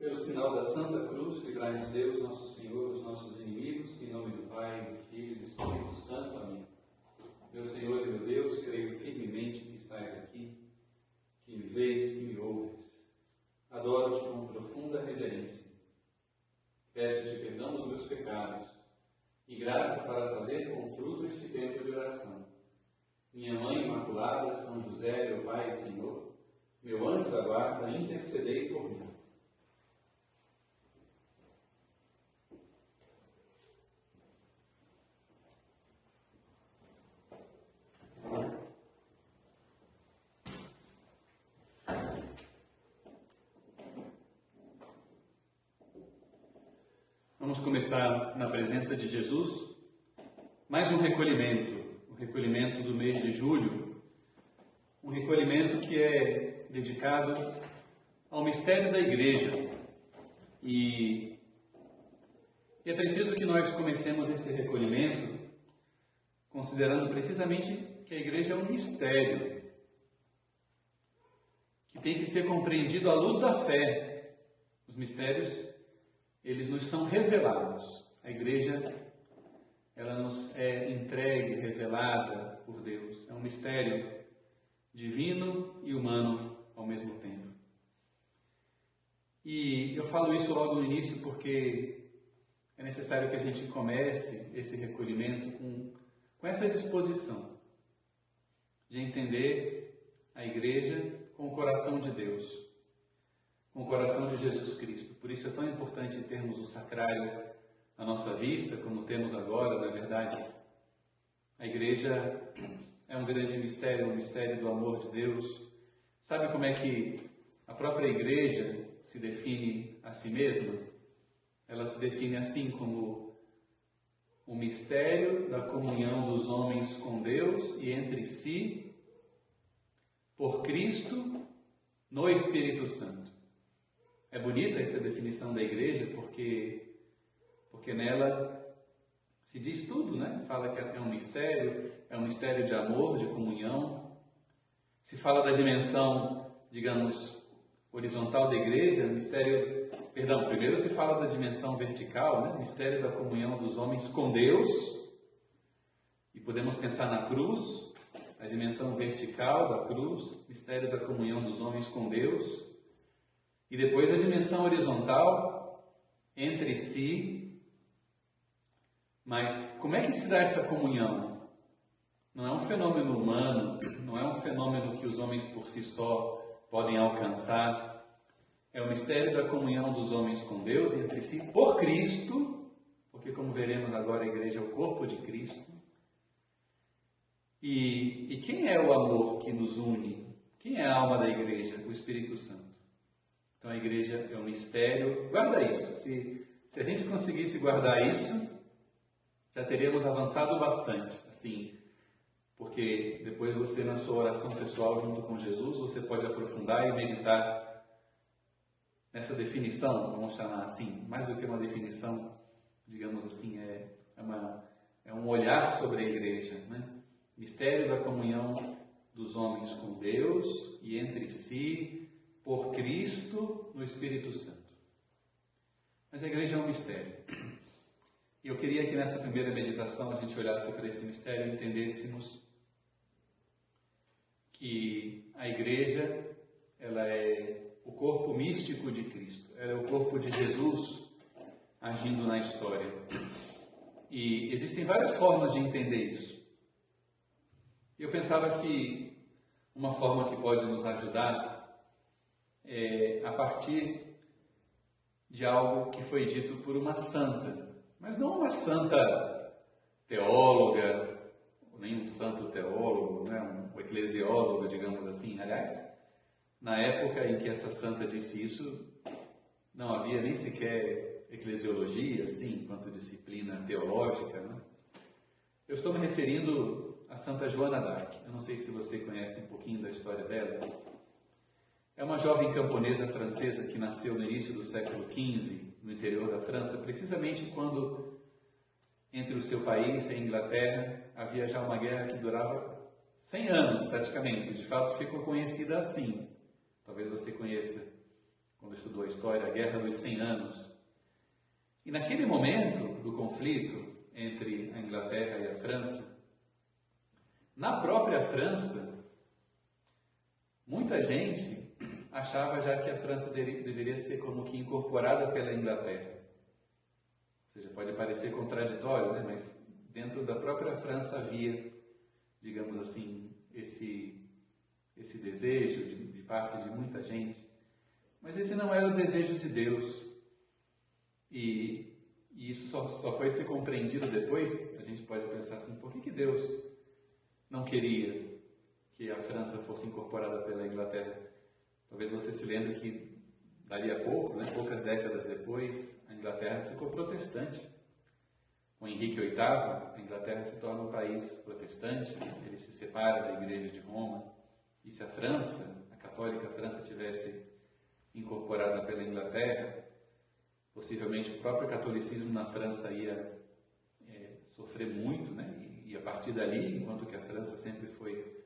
Pelo sinal da Santa Cruz, livrai-nos Deus, nosso Senhor, dos nossos inimigos, em nome do Pai, do Filho e do Espírito Santo. Amém. Meu Senhor e meu Deus, creio firmemente que estás aqui, que me vês, que me ouves. Adoro-te com profunda reverência. Peço-te perdão dos meus pecados e graça para fazer com fruto este tempo de oração. Minha Mãe Imaculada, São José, meu Pai e Senhor, meu anjo da guarda, intercedei por mim. Vamos começar na presença de Jesus, mais um recolhimento, o recolhimento do mês de julho, um recolhimento que é dedicado ao mistério da Igreja. E é preciso que nós comecemos esse recolhimento considerando precisamente que a Igreja é um mistério, que tem que ser compreendido à luz da fé. Os mistérios, eles nos são revelados. A Igreja, ela nos é entregue, revelada por Deus. É um mistério divino e humano ao mesmo tempo. E eu falo isso logo no início porque é necessário que a gente comece esse recolhimento com essa disposição de entender a Igreja com o coração de Deus, com o coração de Jesus Cristo. Por isso é tão importante termos o sacrário à nossa vista, como temos agora, na verdade. A Igreja é um grande mistério, um mistério do amor de Deus. Sabe como é que a própria Igreja se define a si mesma? Ela se define assim como o mistério da comunhão dos homens com Deus e entre si, por Cristo, no Espírito Santo. É bonita essa definição da Igreja porque nela se diz tudo, né? Fala que é um mistério de amor, de comunhão. Se fala da dimensão, digamos, horizontal da Igreja, primeiro se fala da dimensão vertical, né? Mistério da comunhão dos homens com Deus. E podemos pensar na cruz, a dimensão vertical da cruz, mistério da comunhão dos homens com Deus. E depois a dimensão horizontal entre si. Mas como é que se dá essa comunhão? Não é um fenômeno humano, não é um fenômeno que os homens por si só podem alcançar. É o mistério da comunhão dos homens com Deus e entre si por Cristo, porque como veremos agora a Igreja é o corpo de Cristo. E quem é o amor que nos une? Quem é a alma da Igreja? O Espírito Santo. Então a Igreja é um mistério. Guarda isso. Se a gente conseguisse guardar isso, já teríamos avançado bastante, assim, porque depois você, na sua oração pessoal junto com Jesus, você pode aprofundar e meditar nessa definição, vamos chamar assim, mais do que uma definição, digamos assim, é um olhar sobre a Igreja, né? Mistério da comunhão dos homens com Deus e entre si, por Cristo, no Espírito Santo. Mas a Igreja é um mistério. E eu queria que nessa primeira meditação a gente olhasse para esse mistério e entendêssemos que a Igreja, ela é o corpo místico de Cristo, ela é o corpo de Jesus agindo na história. E existem várias formas de entender isso. Eu pensava que uma forma que pode nos ajudar é a partir de algo que foi dito por uma santa. Mas não uma santa teóloga, nem um santo teólogo, né? Um eclesiólogo, digamos assim. Aliás, na época em que essa santa disse isso, não havia nem sequer eclesiologia, assim, enquanto disciplina teológica, né? Eu estou me referindo a Santa Joana d'Arc. Eu não sei se você conhece um pouquinho da história dela. É uma jovem camponesa francesa que nasceu no início do século XV, no interior da França, precisamente quando entre o seu país e a Inglaterra havia já uma guerra que durava 100 anos praticamente. De fato ficou conhecida assim. Talvez você conheça quando estudou a história, a Guerra dos 100 Anos. E naquele momento do conflito entre a Inglaterra e a França, na própria França, muita gente achava já que a França deveria ser como que incorporada pela Inglaterra. Ou seja, pode parecer contraditório, né? Mas dentro da própria França havia, digamos assim, esse desejo de parte de muita gente. Mas esse não era o desejo de Deus. E isso só foi ser compreendido depois. A gente pode pensar assim, por que Deus não queria que a França fosse incorporada pela Inglaterra? Talvez você se lembre que dali a pouco, né, poucas décadas depois, a Inglaterra ficou protestante. Com Henrique VIII, a Inglaterra se torna um país protestante, ele se separa da Igreja de Roma. E se a França, a católica França, tivesse incorporada pela Inglaterra, possivelmente o próprio catolicismo na França ia sofrer muito, né? E a partir dali, enquanto que a França sempre foi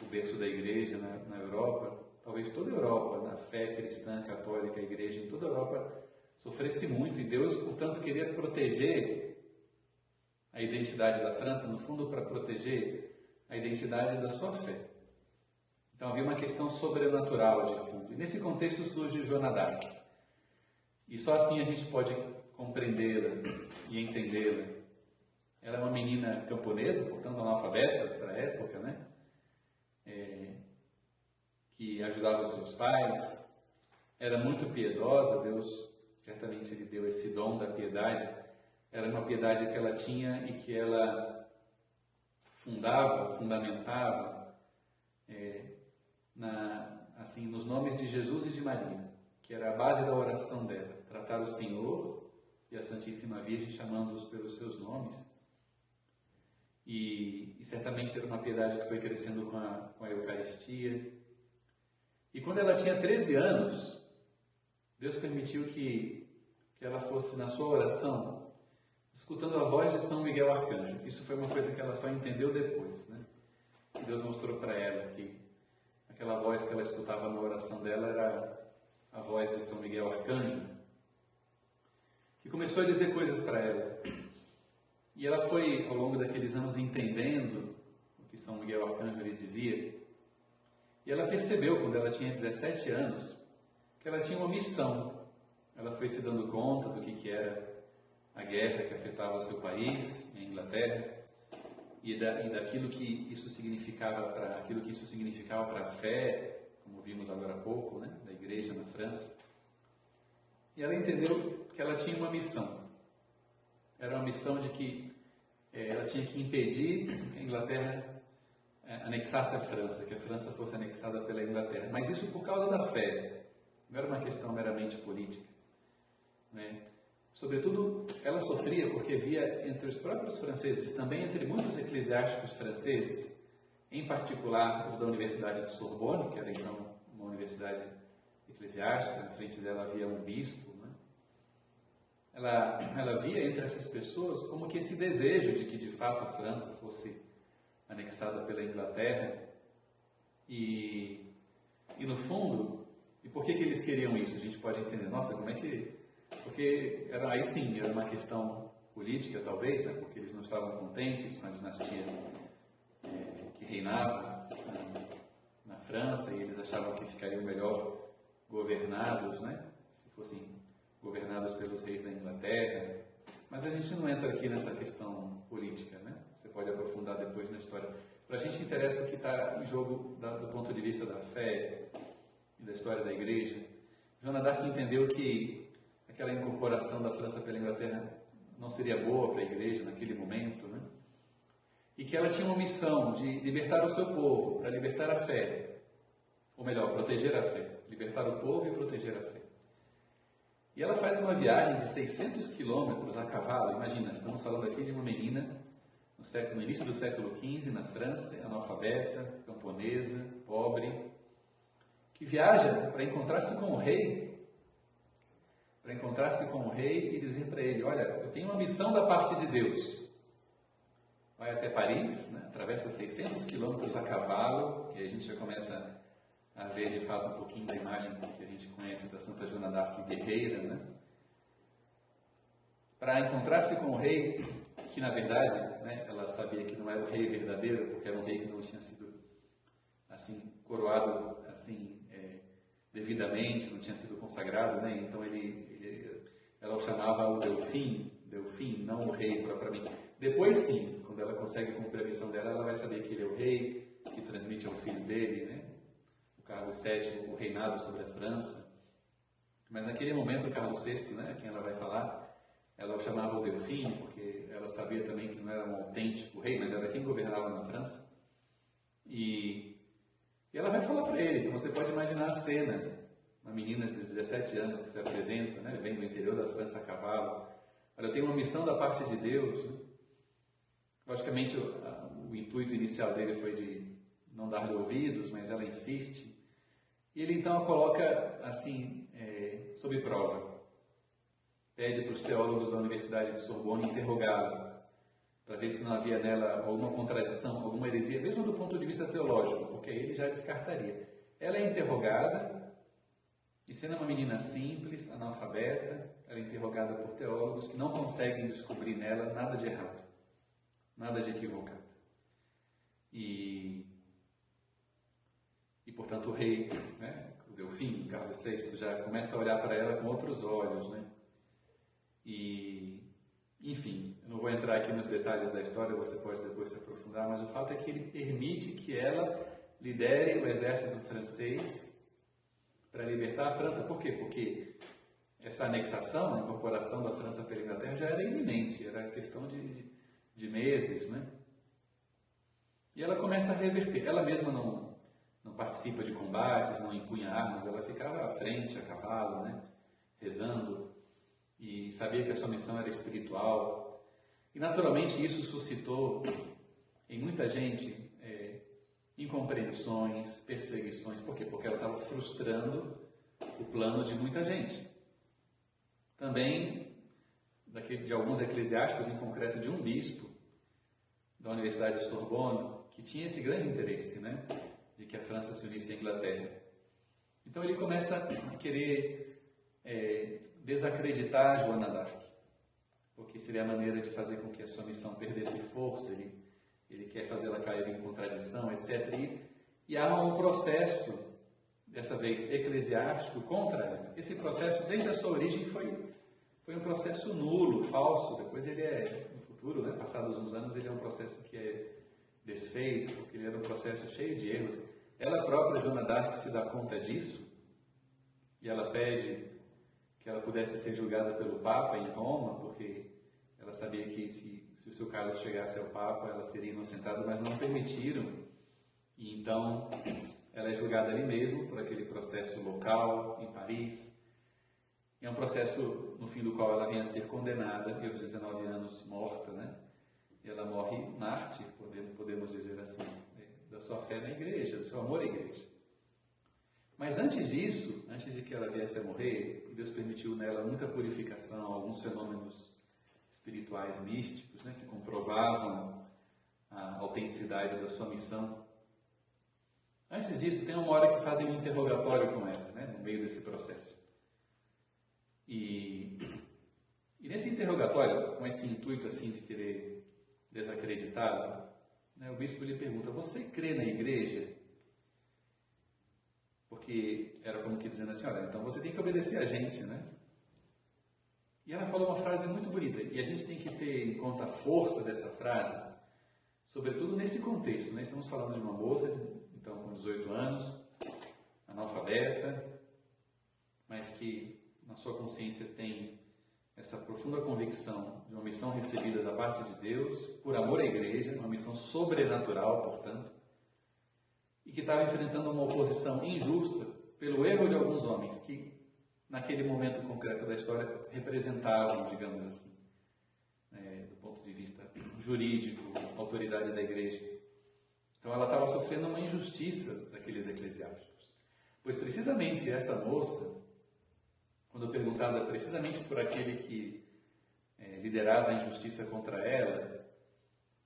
o berço da Igreja na Europa, talvez toda a Europa, na fé cristã, católica, a Igreja em toda a Europa sofresse muito. E Deus, portanto, queria proteger a identidade da França, no fundo, para proteger a identidade da sua fé. Então havia uma questão sobrenatural de fundo. E nesse contexto surge Joana d'Arc. E só assim a gente pode compreendê-la e entendê-la. Ela é uma menina camponesa, portanto analfabeta para a época, né? Que ajudava os seus pais. Era muito piedosa, Deus certamente lhe deu esse dom da piedade. Era uma piedade que ela tinha e que ela fundamentava nos nomes de Jesus e de Maria, que era a base da oração dela, tratar o Senhor e a Santíssima Virgem chamando-os pelos seus nomes. E certamente era uma piedade que foi crescendo com a Eucaristia. E quando ela tinha 13 anos, Deus permitiu que ela fosse, na sua oração, escutando a voz de São Miguel Arcanjo. Isso foi uma coisa que ela só entendeu depois, né? E Deus mostrou para ela que aquela voz que ela escutava na oração dela era a voz de São Miguel Arcanjo, que começou a dizer coisas para ela. E ela foi, ao longo daqueles anos, entendendo o que São Miguel Arcanjo lhe dizia. E ela percebeu, quando ela tinha 17 anos, que ela tinha uma missão. Ela foi se dando conta do que era a guerra que afetava o seu país, a Inglaterra, e daquilo que isso significava para a fé, como vimos agora há pouco, né, da Igreja na França. E ela entendeu que ela tinha uma missão. Era uma missão de que ela tinha que impedir que a Inglaterra anexasse a França, que a França fosse anexada pela Inglaterra. Mas isso por causa da fé, não era uma questão meramente política, né? Sobretudo, ela sofria porque via entre os próprios franceses, também entre muitos eclesiásticos franceses, em particular os da Universidade de Sorbonne, que era então uma universidade eclesiástica, na frente dela havia um bispo, né? Ela via entre essas pessoas como que esse desejo de que de fato a França fosse anexada pela Inglaterra e no fundo, e por que eles queriam isso? A gente pode entender, nossa, como é que... Porque aí sim, era uma questão política talvez, né? Porque eles não estavam contentes com a dinastia que reinava na França e eles achavam que ficariam melhor governados, né? Se fossem governados pelos reis da Inglaterra. Mas a gente não entra aqui nessa questão política, né? Você pode aprofundar depois na história. Para a gente interessa o que está em jogo do ponto de vista da fé e da história da Igreja. Joana d'Arc entendeu que aquela incorporação da França pela Inglaterra não seria boa para a Igreja naquele momento, né? E que ela tinha uma missão de libertar o seu povo, para libertar a fé. Ou melhor, proteger a fé. Libertar o povo e proteger a fé. E ela faz uma viagem de 600 quilômetros a cavalo. Imagina, estamos falando aqui de uma menina no início do século XV, na França, analfabeta, camponesa, pobre, que viaja para encontrar-se com o rei, e dizer para ele, olha, eu tenho uma missão da parte de Deus. Vai até Paris, né? Atravessa 600 quilômetros a cavalo, que aí a gente já começa a ver de fato um pouquinho da imagem que a gente conhece da Santa Joana d'Arc guerreira, né? Para encontrar-se com o rei, que na verdade, né, ela sabia que não era o rei verdadeiro, porque era um rei que não tinha sido assim coroado assim devidamente, não tinha sido consagrado, né? Então ela o chamava o Delfim, não o rei propriamente. Depois sim, quando ela consegue cumprir a missão dela, ela vai saber que ele é o rei, que transmite ao filho dele, né? O Carlos VII, o reinado sobre a França. Mas naquele momento o Carlos VI, né, a quem ela vai falar, ela o chamava o Delfim, porque ela sabia também que não era um autêntico rei, mas era quem governava na França. E ela vai falar para ele. Então você pode imaginar a cena: uma menina de 17 anos que se apresenta, né, vem do interior da França a cavalo. Ela tem uma missão da parte de Deus, né? Logicamente o intuito inicial dele foi de não dar-lhe ouvidos, mas ela insiste. E ele então a coloca assim, sob prova. Pede para os teólogos da Universidade de Sorbonne interrogá-la, para ver se não havia nela alguma contradição, alguma heresia, mesmo do ponto de vista teológico, porque aí ele já descartaria. Ela é interrogada, e sendo uma menina simples, analfabeta, ela é interrogada por teólogos que não conseguem descobrir nela nada de errado, nada de equivocado. E portanto o rei, né, o Delfim, Carlos VI, já começa a olhar para ela com outros olhos, né? E, enfim, eu não vou entrar aqui nos detalhes da história, você pode depois se aprofundar, mas o fato é que ele permite que ela lidere o exército francês para libertar a França. Por quê? Porque essa anexação, a incorporação da França pela Inglaterra já era iminente, era questão de meses, né? E ela começa a reverter. Ela mesma não participa de combates, não empunha armas, ela ficava à frente, a cavalo, né, rezando, e sabia que a sua missão era espiritual. E naturalmente isso suscitou em muita gente incompreensões, perseguições. Por quê? Porque ela estava frustrando o plano de muita gente. Também de alguns eclesiásticos, em concreto de um bispo da Universidade de Sorbonne, que tinha esse grande interesse, né, de que a França se unisse à Inglaterra. Então ele começa a querer desacreditar Joana d'Arc, porque seria a maneira de fazer com que a sua missão perdesse força. Ele quer fazê-la cair em contradição, etc. E há um processo, dessa vez eclesiástico, contra ela. Esse processo, desde a sua origem, foi um processo nulo, falso. Depois no futuro, né, passados uns anos, ele é um processo que é desfeito, porque ele era um processo cheio de erros. Ela própria, Joana d'Arc, se dá conta disso, e ela pede que ela pudesse ser julgada pelo Papa em Roma, porque ela sabia que se o seu caso chegasse ao Papa, ela seria inocentada, mas não permitiram. E então ela é julgada ali mesmo, por aquele processo local, em Paris. É um processo no fim do qual ela vem a ser condenada, e aos 19 anos morta, né? E ela morre mártir, podemos dizer assim, da sua fé na igreja, do seu amor à igreja. Mas antes disso, antes de que ela viesse a morrer, Deus permitiu nela muita purificação, alguns fenômenos espirituais místicos, né, que comprovavam a autenticidade da sua missão. Antes disso, tem uma hora que fazem um interrogatório com ela, né, no meio desse processo. E nesse interrogatório, com esse intuito assim de querer desacreditá-la, né, o bispo lhe pergunta: você crê na igreja? Porque era como que dizendo assim: olha, então você tem que obedecer a gente, né? E ela falou uma frase muito bonita, e a gente tem que ter em conta a força dessa frase, sobretudo nesse contexto, né? Estamos falando de uma moça, então com 18 anos, analfabeta, mas que na sua consciência tem essa profunda convicção de uma missão recebida da parte de Deus, por amor à igreja, uma missão sobrenatural, portanto, e que estava enfrentando uma oposição injusta pelo erro de alguns homens que, naquele momento concreto da história, representavam, digamos assim, do ponto de vista jurídico, a autoridade da igreja. Então ela estava sofrendo uma injustiça daqueles eclesiásticos. Pois precisamente essa moça, quando perguntada precisamente por aquele que liderava a injustiça contra ela,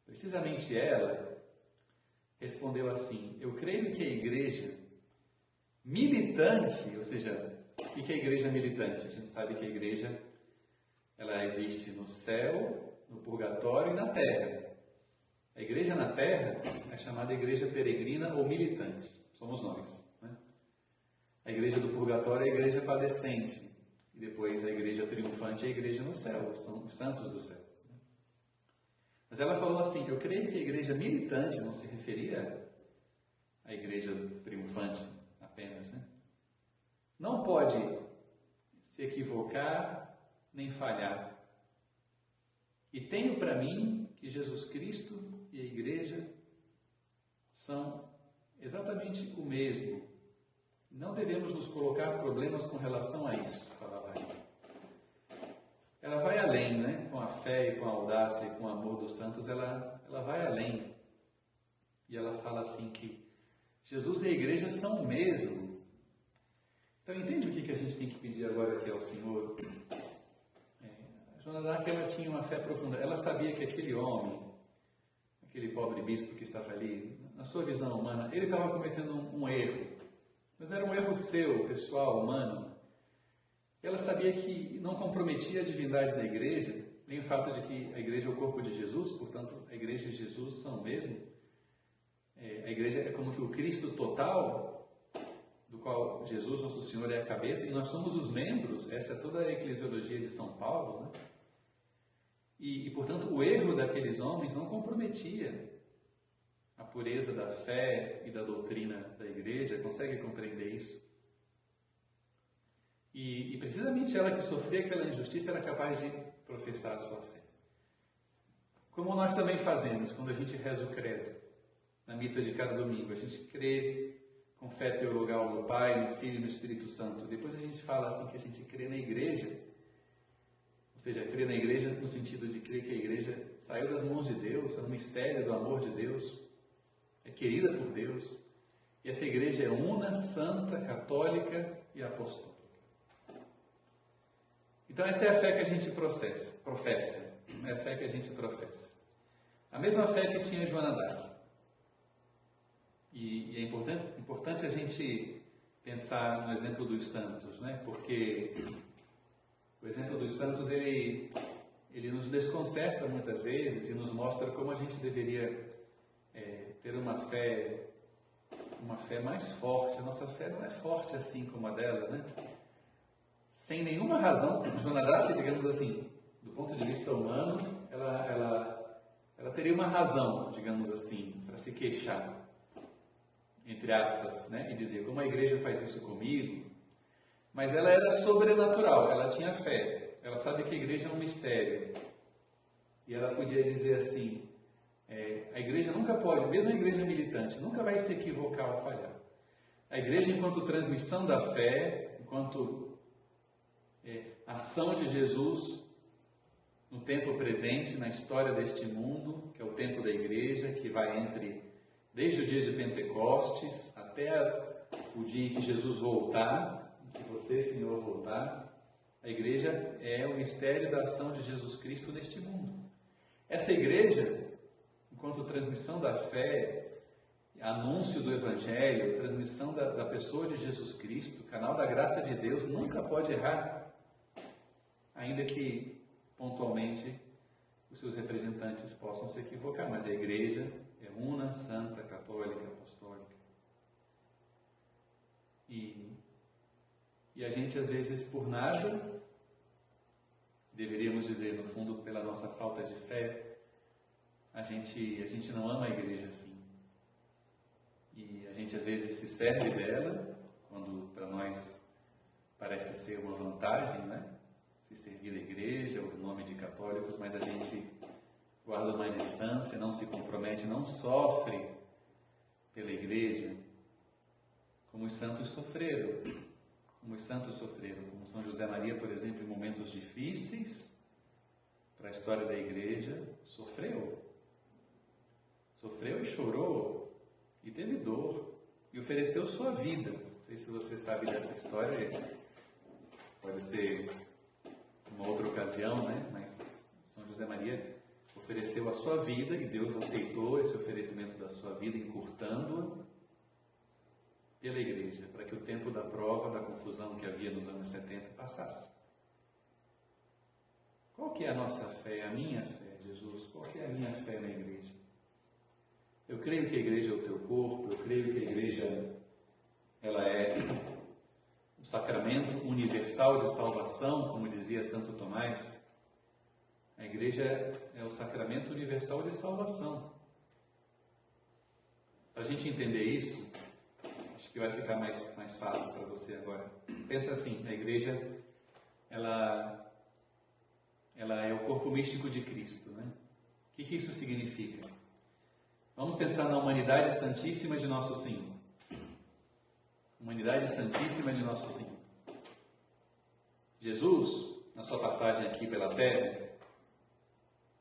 precisamente ela respondeu assim: eu creio que a igreja militante, ou seja, o que é a igreja militante? A gente sabe que a igreja ela existe no céu, no purgatório e na terra. A igreja na terra é chamada igreja peregrina ou militante, somos nós, né? A igreja do purgatório é a igreja padecente, e depois a igreja triunfante é a igreja no céu, são os santos do céu. Mas ela falou assim, eu creio que a igreja militante não se referia à igreja triunfante apenas, né? Não pode se equivocar nem falhar. E tenho para mim que Jesus Cristo e a igreja são exatamente o mesmo. Não devemos nos colocar problemas com relação a isso, falava ela. Ela vai além, né? Com a fé e com a audácia e com o amor dos santos, ela vai além. E ela fala assim que Jesus e a igreja são o mesmo. Então entende o que a gente tem que pedir agora aqui ao Senhor? A Joana d'Arc, ela tinha uma fé profunda. Ela sabia que aquele homem, aquele pobre bispo que estava ali, na sua visão humana, ele estava cometendo um erro. Mas era um erro seu, pessoal, humano. Ela sabia que não comprometia a divindade da igreja, nem o fato de que a igreja é o corpo de Jesus, portanto, a igreja e Jesus são o mesmo. A igreja é como que o Cristo total, do qual Jesus, nosso Senhor, é a cabeça, e nós somos os membros. Essa é toda a eclesiologia de São Paulo, né? E, portanto, o erro daqueles homens não comprometia a pureza da fé e da doutrina da igreja. Consegue compreender isso? E precisamente ela que sofria aquela injustiça era capaz de professar a sua fé. Como nós também fazemos quando a gente reza o credo, na missa de cada domingo. A gente crê com fé teologal no Pai, no Filho e no Espírito Santo. Depois a gente fala assim que a gente crê na igreja. Ou seja, crê na igreja no sentido de crer que a igreja saiu das mãos de Deus, é um mistério do amor de Deus, é querida por Deus. E essa igreja é una, santa, católica e apostólica. Então essa é a fé que a gente professa. É a fé que a gente professa. A mesma fé que tinha Joana d'Arc. E é importante a gente pensar no exemplo dos santos, né? Porque o exemplo dos santos, ele nos desconcerta muitas vezes e nos mostra como a gente deveria ter uma fé mais forte. A nossa fé não é forte assim como a dela, né? Sem nenhuma razão. Joana d'Arc, digamos assim, do ponto de vista humano, ela teria uma razão, digamos assim, para se queixar, entre aspas, né? E dizer, como a igreja faz isso comigo? Mas ela era sobrenatural, ela tinha fé, ela sabe que a igreja é um mistério. E ela podia dizer assim, a igreja nunca pode, mesmo a igreja militante, nunca vai se equivocar ou falhar. A igreja, enquanto transmissão da fé, enquanto ação de Jesus no tempo presente, na história deste mundo, que é o tempo da igreja, que vai desde o dia de Pentecostes até o dia em que Jesus voltar, em que você, Senhor, voltar. A igreja é o mistério da ação de Jesus Cristo neste mundo. Essa igreja, enquanto transmissão da fé, anúncio do Evangelho, transmissão da pessoa de Jesus Cristo, canal da graça de Deus, nunca pode errar, ainda que pontualmente os seus representantes possam se equivocar, mas a igreja é una, santa, católica, apostólica. E a gente, às vezes, por nada, deveríamos dizer, no fundo, pela nossa falta de fé, a gente não ama a igreja assim. E a gente, às vezes, se serve dela, quando para nós parece ser uma vantagem, né? Se servir da igreja ou do nome de católicos, mas a gente guarda uma distância, não se compromete, não sofre pela igreja, como os santos sofreram. Como São José Maria, por exemplo, em momentos difíceis para a história da igreja, sofreu e chorou, e teve dor, e ofereceu sua vida. Não sei se você sabe dessa história, pode ser uma outra ocasião, né? Mas São José Maria ofereceu a sua vida e Deus aceitou esse oferecimento da sua vida, encurtando-a, pela igreja, para que o tempo da prova, da confusão que havia nos anos 70 passasse. Qual que é a nossa fé, a minha fé, Jesus? Qual que é a minha fé na igreja? Eu creio que a igreja é o teu corpo, eu creio que a igreja ela é o sacramento universal de salvação, como dizia Santo Tomás. A igreja é o sacramento universal de salvação. Para a gente entender isso, acho que vai ficar mais fácil para você agora. Pensa assim, a igreja, ela é o corpo místico de Cristo, né? O que isso significa? Vamos pensar na humanidade santíssima de Nosso Senhor. Humanidade santíssima de Nosso Senhor. Jesus, na sua passagem aqui pela terra,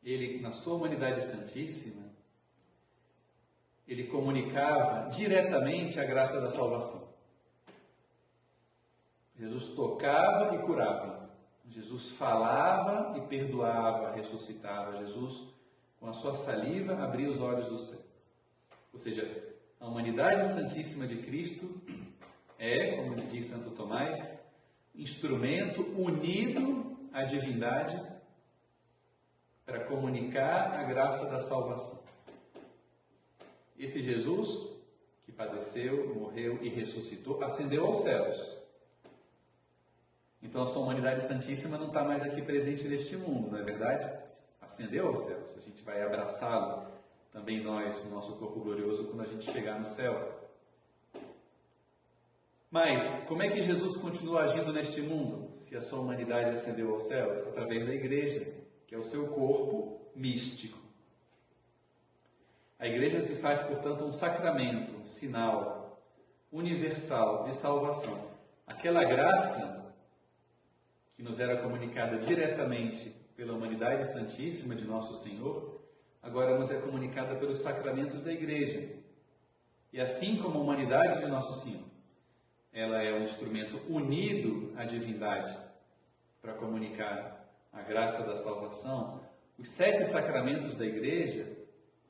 ele, na sua humanidade santíssima, ele comunicava diretamente a graça da salvação. Jesus tocava e curava. Jesus falava e perdoava, ressuscitava. Jesus, com a sua saliva, abria os olhos do céu. Ou seja, a humanidade santíssima de Cristo é, como diz Santo Tomás, instrumento unido à divindade para comunicar a graça da salvação. Esse Jesus, que padeceu, morreu e ressuscitou, ascendeu aos céus. Então a sua humanidade santíssima não está mais aqui presente neste mundo, não é verdade? Ascendeu aos céus. A gente vai abraçá-lo também nós, no nosso corpo glorioso, quando a gente chegar no céu. Mas, como é que Jesus continua agindo neste mundo, se a sua humanidade ascendeu aos céus? Através da igreja, que é o seu corpo místico. A igreja se faz, portanto, um sacramento, um sinal universal de salvação. Aquela graça que nos era comunicada diretamente pela humanidade santíssima de Nosso Senhor, agora nos é comunicada pelos sacramentos da igreja. E assim como a humanidade de Nosso Senhor, ela é um instrumento unido à divindade para comunicar a graça da salvação, os 7 sacramentos da igreja,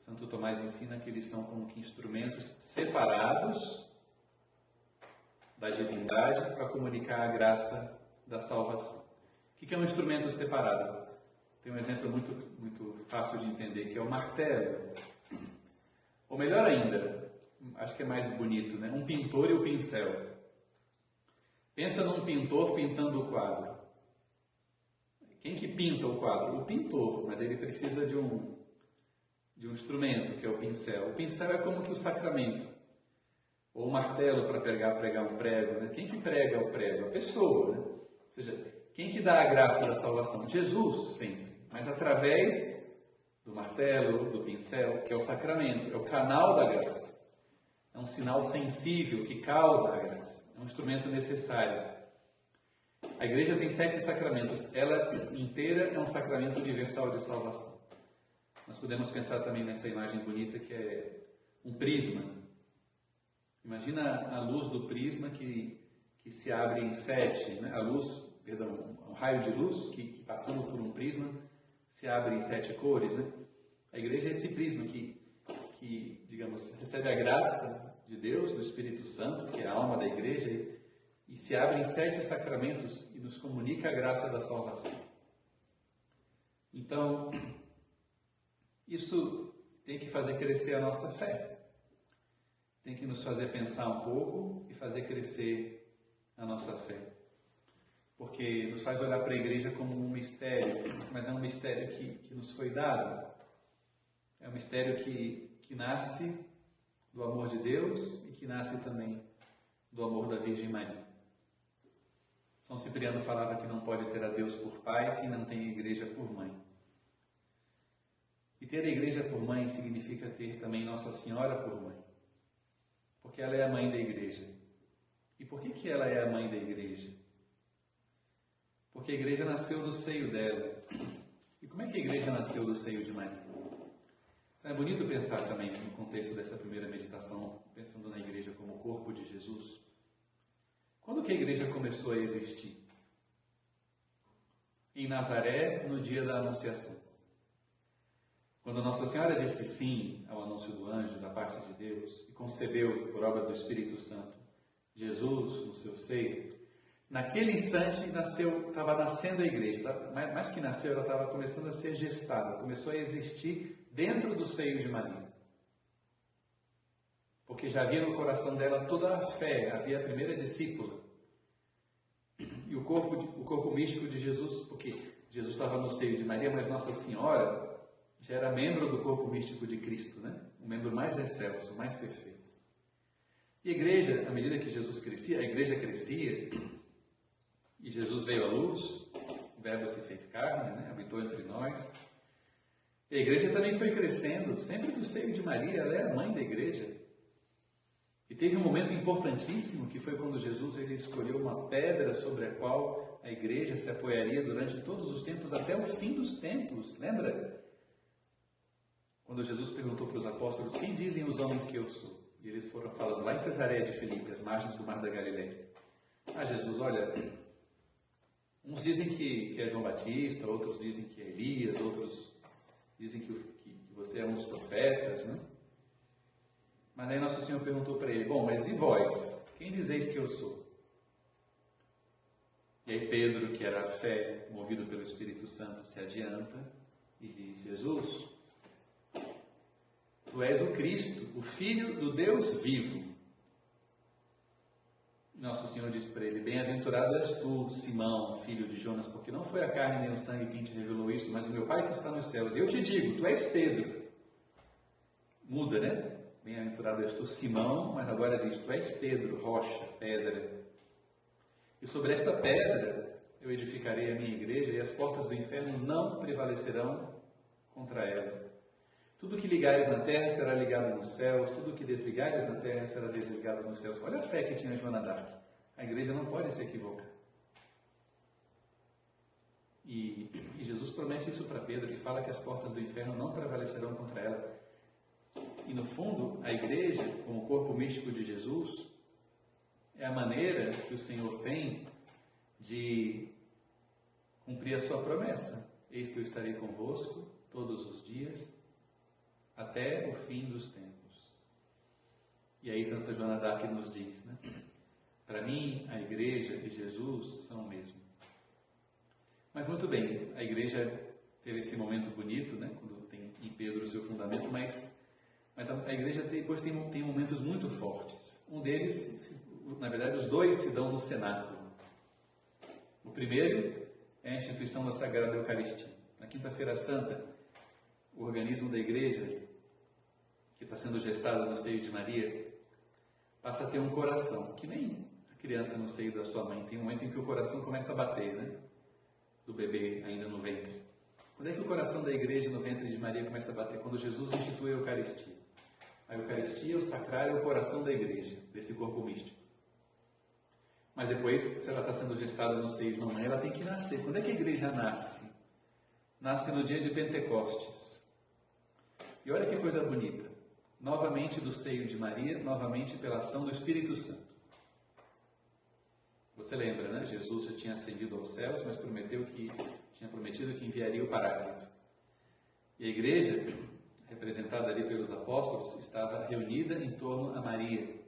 Santo Tomás ensina que eles são como que instrumentos separados da divindade para comunicar a graça da salvação. O que é um instrumento separado? Tem um exemplo muito fácil de entender, que é o martelo. Ou melhor ainda, acho que é mais bonito, né? Um pintor e o pincel. Pensa num pintor pintando o quadro. Quem que pinta o quadro? O pintor, mas ele precisa de um instrumento, que é o pincel. O pincel é como que o sacramento. Ou o martelo para pregar um prego. Né? Quem que prega o prego? A pessoa. Né? Ou seja, quem que dá a graça da salvação? Jesus, sempre. Mas através do martelo, do pincel, que é o sacramento, é o canal da graça. É um sinal sensível que causa a graça. É um instrumento necessário. A igreja tem 7 sacramentos. Ela inteira é um sacramento universal de salvação. Nós podemos pensar também nessa imagem bonita que é um prisma. Imagina a luz do prisma que se abre em 7, né? Um raio de luz que passando por um prisma se abre em 7 cores, né? A igreja é esse prisma que, digamos, recebe a graça de Deus, do Espírito Santo, que é a alma da igreja, e se abre em 7 sacramentos e nos comunica a graça da salvação. Então, isso tem que fazer crescer a nossa fé. Tem que nos fazer pensar um pouco e fazer crescer a nossa fé. Porque nos faz olhar para a igreja como um mistério, mas é um mistério que nos foi dado. É um mistério que nasce do amor de Deus e que nasce também do amor da Virgem Maria. São Cipriano falava que não pode ter a Deus por pai quem não tem a igreja por mãe. E ter a igreja por mãe significa ter também Nossa Senhora por mãe. Porque ela é a mãe da igreja. E por que ela é a mãe da igreja? Porque a igreja nasceu do seio dela. E como é que a igreja nasceu do seio de Maria? Então é bonito pensar também no contexto dessa primeira meditação, pensando na igreja como o corpo de Jesus. Quando que a igreja começou a existir? Em Nazaré, no dia da Anunciação. Quando Nossa Senhora disse sim ao anúncio do anjo da parte de Deus e concebeu, por obra do Espírito Santo, Jesus no seu seio, naquele instante estava nascendo a igreja. Mais que nasceu, ela estava começando a ser gestada, começou a existir dentro do seio de Maria. Porque já havia no coração dela toda a fé, havia a primeira discípula. E o corpo místico de Jesus, porque Jesus estava no seio de Maria, mas Nossa Senhora já era membro do corpo místico de Cristo, né? O membro mais excelso, mais perfeito. E a igreja, à medida que Jesus crescia, a igreja crescia, e Jesus veio à luz, o Verbo se fez carne, né? Habitou entre nós. E a igreja também foi crescendo, sempre do seio de Maria, ela é a mãe da igreja. E teve um momento importantíssimo, que foi quando Jesus ele escolheu uma pedra sobre a qual a igreja se apoiaria durante todos os tempos, até o fim dos tempos. Lembra? Quando Jesus perguntou para os apóstolos, quem dizem os homens que eu sou? E eles foram falando lá em Cesareia de Filipe, às margens do Mar da Galileia. Jesus, olha, uns dizem que é João Batista, outros dizem que é Elias, outros dizem que você é um dos profetas, né? Mas aí Nosso Senhor perguntou para ele, bom, mas e vós? Quem dizeis que eu sou? E aí Pedro, que era a fé, movido pelo Espírito Santo, se adianta e diz, Jesus, tu és o Cristo, o Filho do Deus vivo. E Nosso Senhor disse para ele, bem-aventurado és tu, Simão, filho de Jonas, porque não foi a carne nem o sangue quem te revelou isso, mas o meu Pai que está nos céus. E eu te digo, tu és Pedro. Muda, né? Bem-aventurado és tu, Simão, mas agora diz, tu és Pedro, rocha, pedra. E sobre esta pedra eu edificarei a minha igreja e as portas do inferno não prevalecerão contra ela. Tudo que ligares na terra será ligado nos céus, tudo que desligares na terra será desligado nos céus. Olha a fé que tinha Joana d'Arc. A igreja não pode se equivocar. E Jesus promete isso para Pedro, e fala que as portas do inferno não prevalecerão contra ela. E no fundo, a igreja, como o corpo místico de Jesus, é a maneira que o Senhor tem de cumprir a sua promessa. Eis que eu estarei convosco todos os dias, até o fim dos tempos. E aí Santa Joana d'Arc nos diz, né? Para mim, a igreja e Jesus são o mesmo. Mas muito bem, a igreja teve esse momento bonito, né? Quando tem em Pedro o seu fundamento, mas a igreja depois tem momentos muito fortes. Um deles, na verdade, os dois se dão no cenáculo. O primeiro é a instituição da Sagrada Eucaristia. Na Quinta-feira Santa, o organismo da igreja, que está sendo gestado no seio de Maria, passa a ter um coração, que nem a criança no seio da sua mãe. Tem um momento em que o coração começa a bater, né? Do bebê ainda no ventre. Quando é que o coração da igreja no ventre de Maria começa a bater? Quando Jesus institui a Eucaristia. A Eucaristia, o sacrário, é o coração da igreja, desse corpo místico. Mas depois, se ela está sendo gestada no seio de mamãe, ela tem que nascer. Quando é que a igreja nasce? Nasce no dia de Pentecostes. E olha que coisa bonita. Novamente do seio de Maria, novamente pela ação do Espírito Santo. Você lembra, né? Jesus já tinha ascendido aos céus, mas tinha prometido que enviaria o Paráclito. E a igreja, representada ali pelos apóstolos, estava reunida em torno a Maria.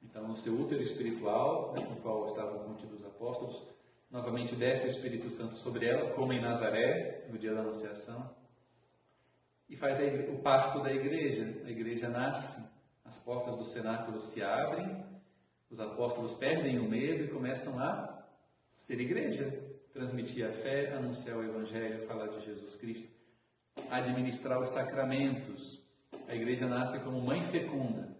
Então, no seu útero espiritual, né, no qual estavam contidos os apóstolos, novamente desce o Espírito Santo sobre ela, como em Nazaré, no dia da Anunciação, e faz o parto da igreja. A igreja nasce, as portas do cenáculo se abrem, os apóstolos perdem o medo e começam a ser igreja, transmitir a fé, anunciar o Evangelho, falar de Jesus Cristo, administrar os sacramentos. A igreja nasce como mãe fecunda.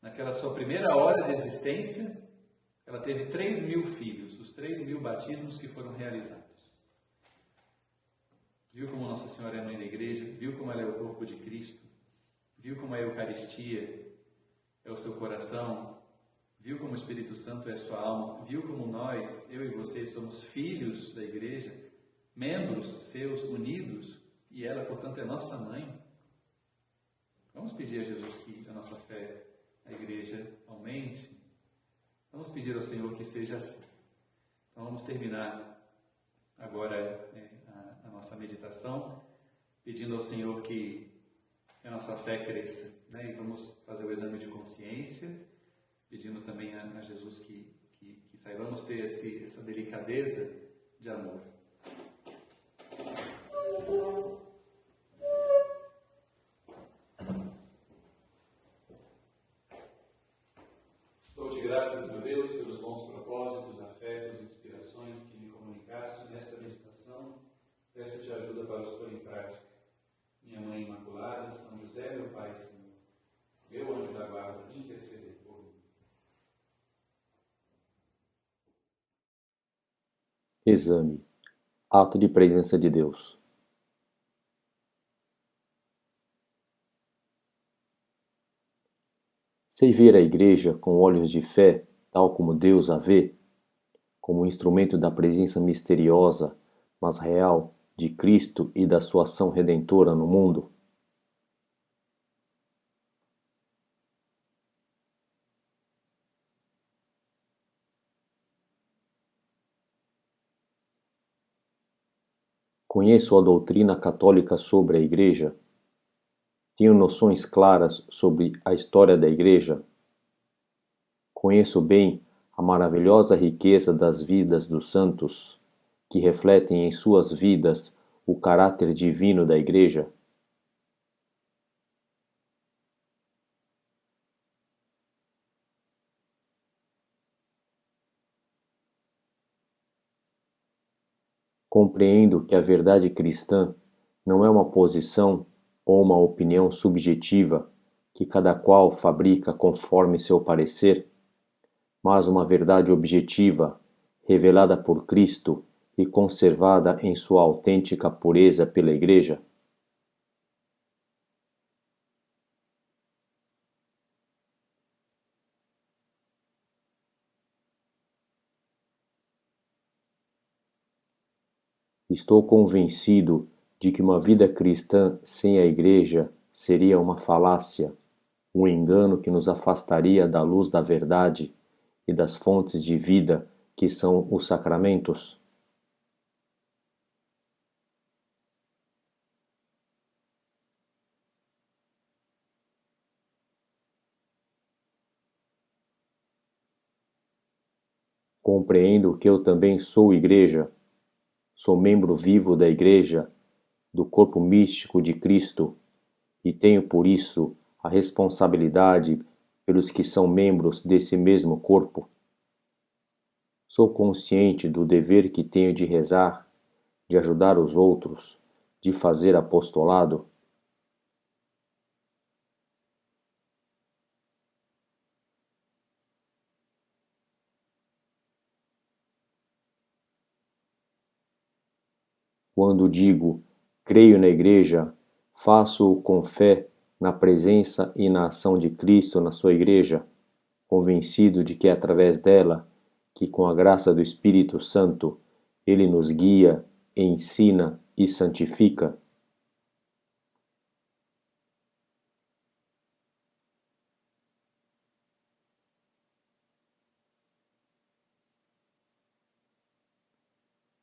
Naquela sua primeira hora de existência, ela teve 3.000 filhos, os 3.000 batismos que foram realizados. Viu como Nossa Senhora é a mãe da igreja? Viu como ela é o corpo de Cristo? Viu como a Eucaristia é o seu coração? Viu como o Espírito Santo é a sua alma? Viu como nós, eu e você, somos filhos da igreja, membros seus unidos, e ela, portanto, é nossa mãe? Vamos pedir a Jesus que a nossa fé, a igreja, aumente. Vamos pedir ao Senhor que seja assim. Então vamos terminar agora a nossa meditação, pedindo ao Senhor que a nossa fé cresça, né? E vamos fazer o exame de consciência, pedindo também a Jesus que saibamos ter essa delicadeza de amor. Dou-te graças, meu Deus, pelos bons propósitos, afetos e inspirações que me comunicaste nesta meditação. Peço-te ajuda para os pôr em prática. Minha Mãe Imaculada, São José, meu Pai e Senhor, meu anjo da guarda, interceder por mim. Exame. Ato de presença de Deus. Sei ver a Igreja com olhos de fé, tal como Deus a vê, como instrumento da presença misteriosa, mas real, de Cristo e da sua ação redentora no mundo. Conheço a doutrina católica sobre a Igreja. Tenho noções claras sobre a história da Igreja. Conheço bem a maravilhosa riqueza das vidas dos santos, que refletem em suas vidas o caráter divino da Igreja. Compreendo que a verdade cristã não é uma posição ou uma opinião subjetiva que cada qual fabrica conforme seu parecer, mas uma verdade objetiva, revelada por Cristo e conservada em sua autêntica pureza pela Igreja. Estou convencido de que uma vida cristã sem a Igreja seria uma falácia, um engano que nos afastaria da luz da verdade e das fontes de vida que são os sacramentos. Compreendo que eu também sou Igreja, sou membro vivo da Igreja, do corpo místico de Cristo, e tenho por isso a responsabilidade pelos que são membros desse mesmo corpo. Sou consciente do dever que tenho de rezar, de ajudar os outros, de fazer apostolado. Quando digo creio na Igreja, faço-o com fé na presença e na ação de Cristo na sua Igreja, convencido de que é através dela que, com a graça do Espírito Santo, ele nos guia, ensina e santifica.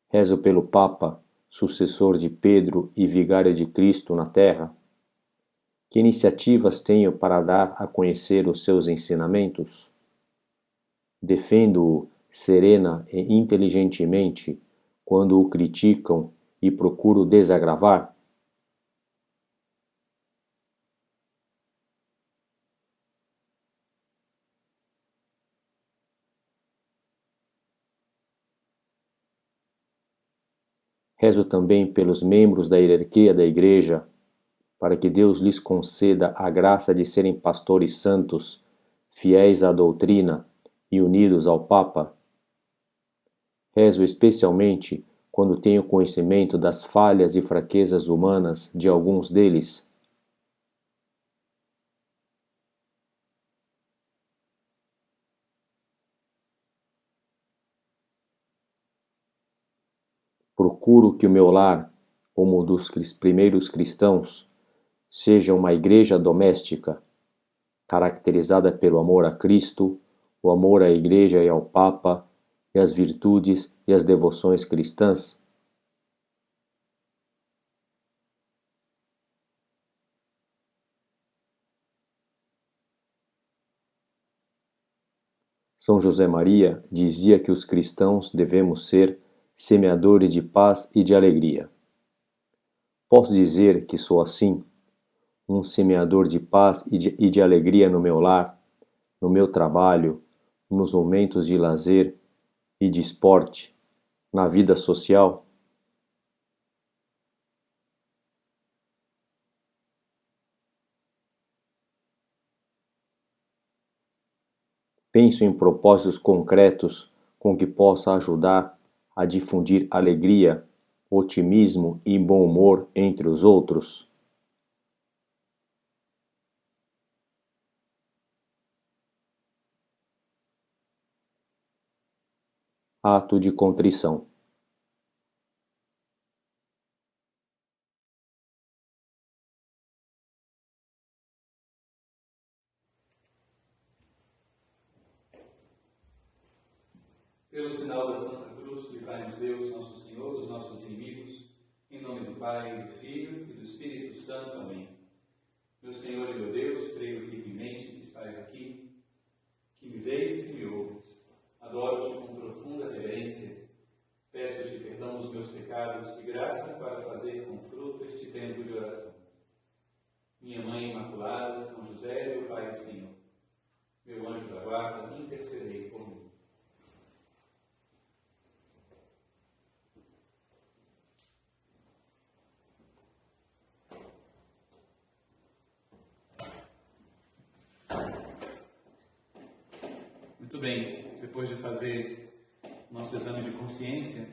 Rezo pelo Papa, sucessor de Pedro e vigário de Cristo na terra. Que iniciativas tenho para dar a conhecer os seus ensinamentos? Defendo-o serena e inteligentemente quando o criticam e procuro desagravar? Rezo também pelos membros da hierarquia da Igreja, para que Deus lhes conceda a graça de serem pastores santos, fiéis à doutrina e unidos ao Papa. Rezo especialmente quando tenho conhecimento das falhas e fraquezas humanas de alguns deles. Procuro que o meu lar, como o dos primeiros cristãos, seja uma igreja doméstica, caracterizada pelo amor a Cristo, o amor à Igreja e ao Papa, e as virtudes e as devoções cristãs. São José Maria dizia que os cristãos devemos ser semeadores de paz e de alegria. Posso dizer que sou assim, um semeador de paz e de alegria no meu lar, no meu trabalho, nos momentos de lazer e de esporte, na vida social? Penso em propósitos concretos com que possa ajudar a difundir alegria, otimismo e bom humor entre os outros. Ato de contrição. Pelo sinal da Santa Cruz, livrai-nos Deus, nosso Senhor, dos nossos inimigos, em nome do Pai, do Filho e do Espírito Santo. Amém. Meu Senhor e meu Deus, creio firmemente que estás aqui, que me vês e me ouves. Adoro-te com profunda reverência. Peço-te perdão dos meus pecados e graça para fazer com fruto este tempo de oração. Minha Mãe Imaculada, São José, meu Pai e Senhor, meu anjo da guarda, intercedei por mim. Muito bem, depois de fazer nosso exame de consciência,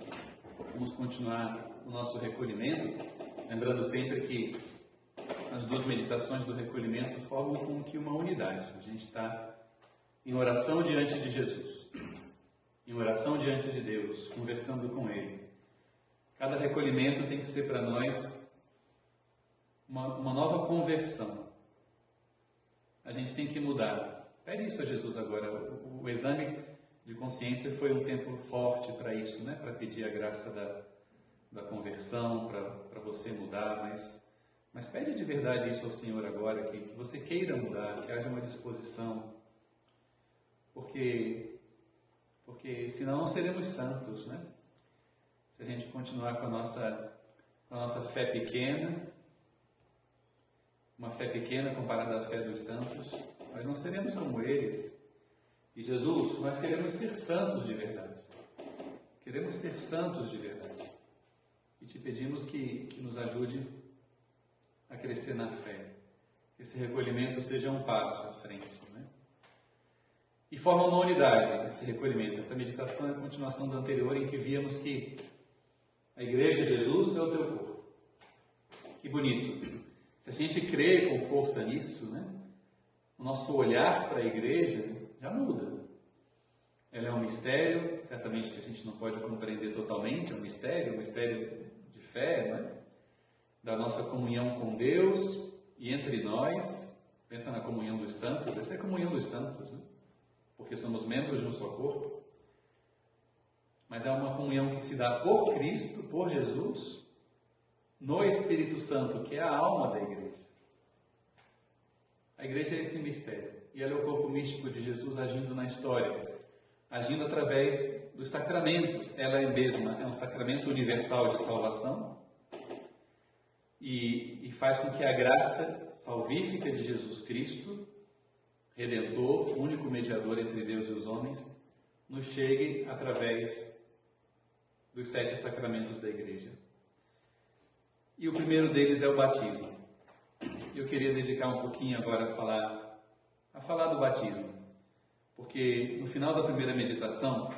vamos continuar o nosso recolhimento, lembrando sempre que as duas meditações do recolhimento formam como que uma unidade. A gente está em oração diante de Jesus, em oração diante de Deus, conversando com Ele. Cada recolhimento tem que ser para nós uma nova conversão. A gente tem que mudar. Pede isso a Jesus agora. O exame de consciência foi um tempo forte para isso, né? Para pedir a graça da conversão, para você mudar, mas pede de verdade isso ao Senhor agora, que você queira mudar, que haja uma disposição, porque senão não seremos santos, né? Se a gente continuar com a nossa fé pequena, uma fé pequena comparada à fé dos santos, nós não seremos como eles. E Jesus, nós queremos ser santos de verdade. Queremos ser santos de verdade. E te pedimos que nos ajude a crescer na fé. Que esse recolhimento seja um passo à frente, né? E forma uma unidade esse recolhimento. Essa meditação é a continuação da anterior, em que víamos que a Igreja de Jesus é o teu corpo. Que bonito. Se a gente crê com força nisso, né? O nosso olhar para a Igreja já muda. Ela é um mistério, certamente que a gente não pode compreender totalmente, é um mistério de fé, né? Da nossa comunhão com Deus e entre nós. Pensa na comunhão dos santos, essa é a comunhão dos santos, né? Porque somos membros de um só corpo. Mas é uma comunhão que se dá por Cristo, por Jesus, no Espírito Santo, que é a alma da Igreja. A Igreja é esse mistério, e ela é o corpo místico de Jesus agindo na história, agindo através dos sacramentos. Ela mesma é um sacramento universal de salvação e faz com que a graça salvífica de Jesus Cristo, Redentor, único mediador entre Deus e os homens, nos chegue através dos 7 sacramentos da Igreja. E o primeiro deles é o batismo. Eu queria dedicar um pouquinho agora a falar do batismo, porque no final da primeira meditação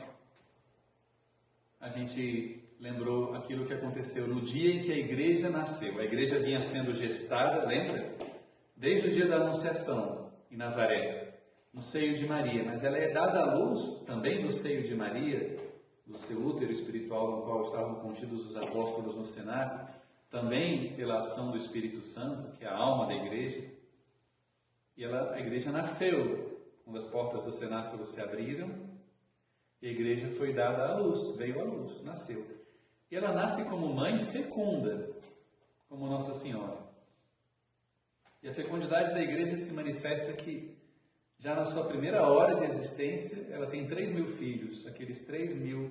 a gente lembrou aquilo que aconteceu no dia em que a Igreja nasceu. A Igreja vinha sendo gestada, lembra? Desde o dia da Anunciação em Nazaré, no seio de Maria, mas ela é dada à luz também no seio de Maria, do seu útero espiritual no qual estavam contidos os apóstolos no cenáculo, também pela ação do Espírito Santo, que é a alma da Igreja. E a Igreja nasceu quando as portas do cenáculo se abriram e a Igreja foi dada à luz, veio à luz, nasceu. E ela nasce como mãe fecunda, como Nossa Senhora. E a fecundidade da Igreja se manifesta que Já na sua primeira hora de existência, ela tem 3.000 filhos, aqueles 3.000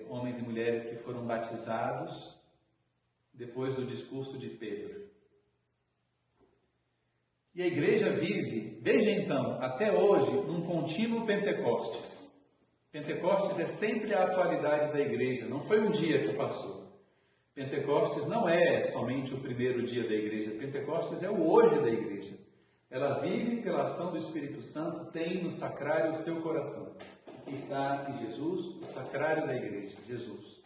homens e mulheres que foram batizados depois do discurso de Pedro. E a igreja vive, desde então até hoje, num contínuo Pentecostes. Pentecostes é sempre a atualidade da igreja, não foi um dia que passou. Pentecostes não é somente o primeiro dia da igreja, Pentecostes é o hoje da igreja. Ela vive pela ação do Espírito Santo, tem no sacrário o seu coração. Que está em Jesus, o sacrário da igreja, Jesus.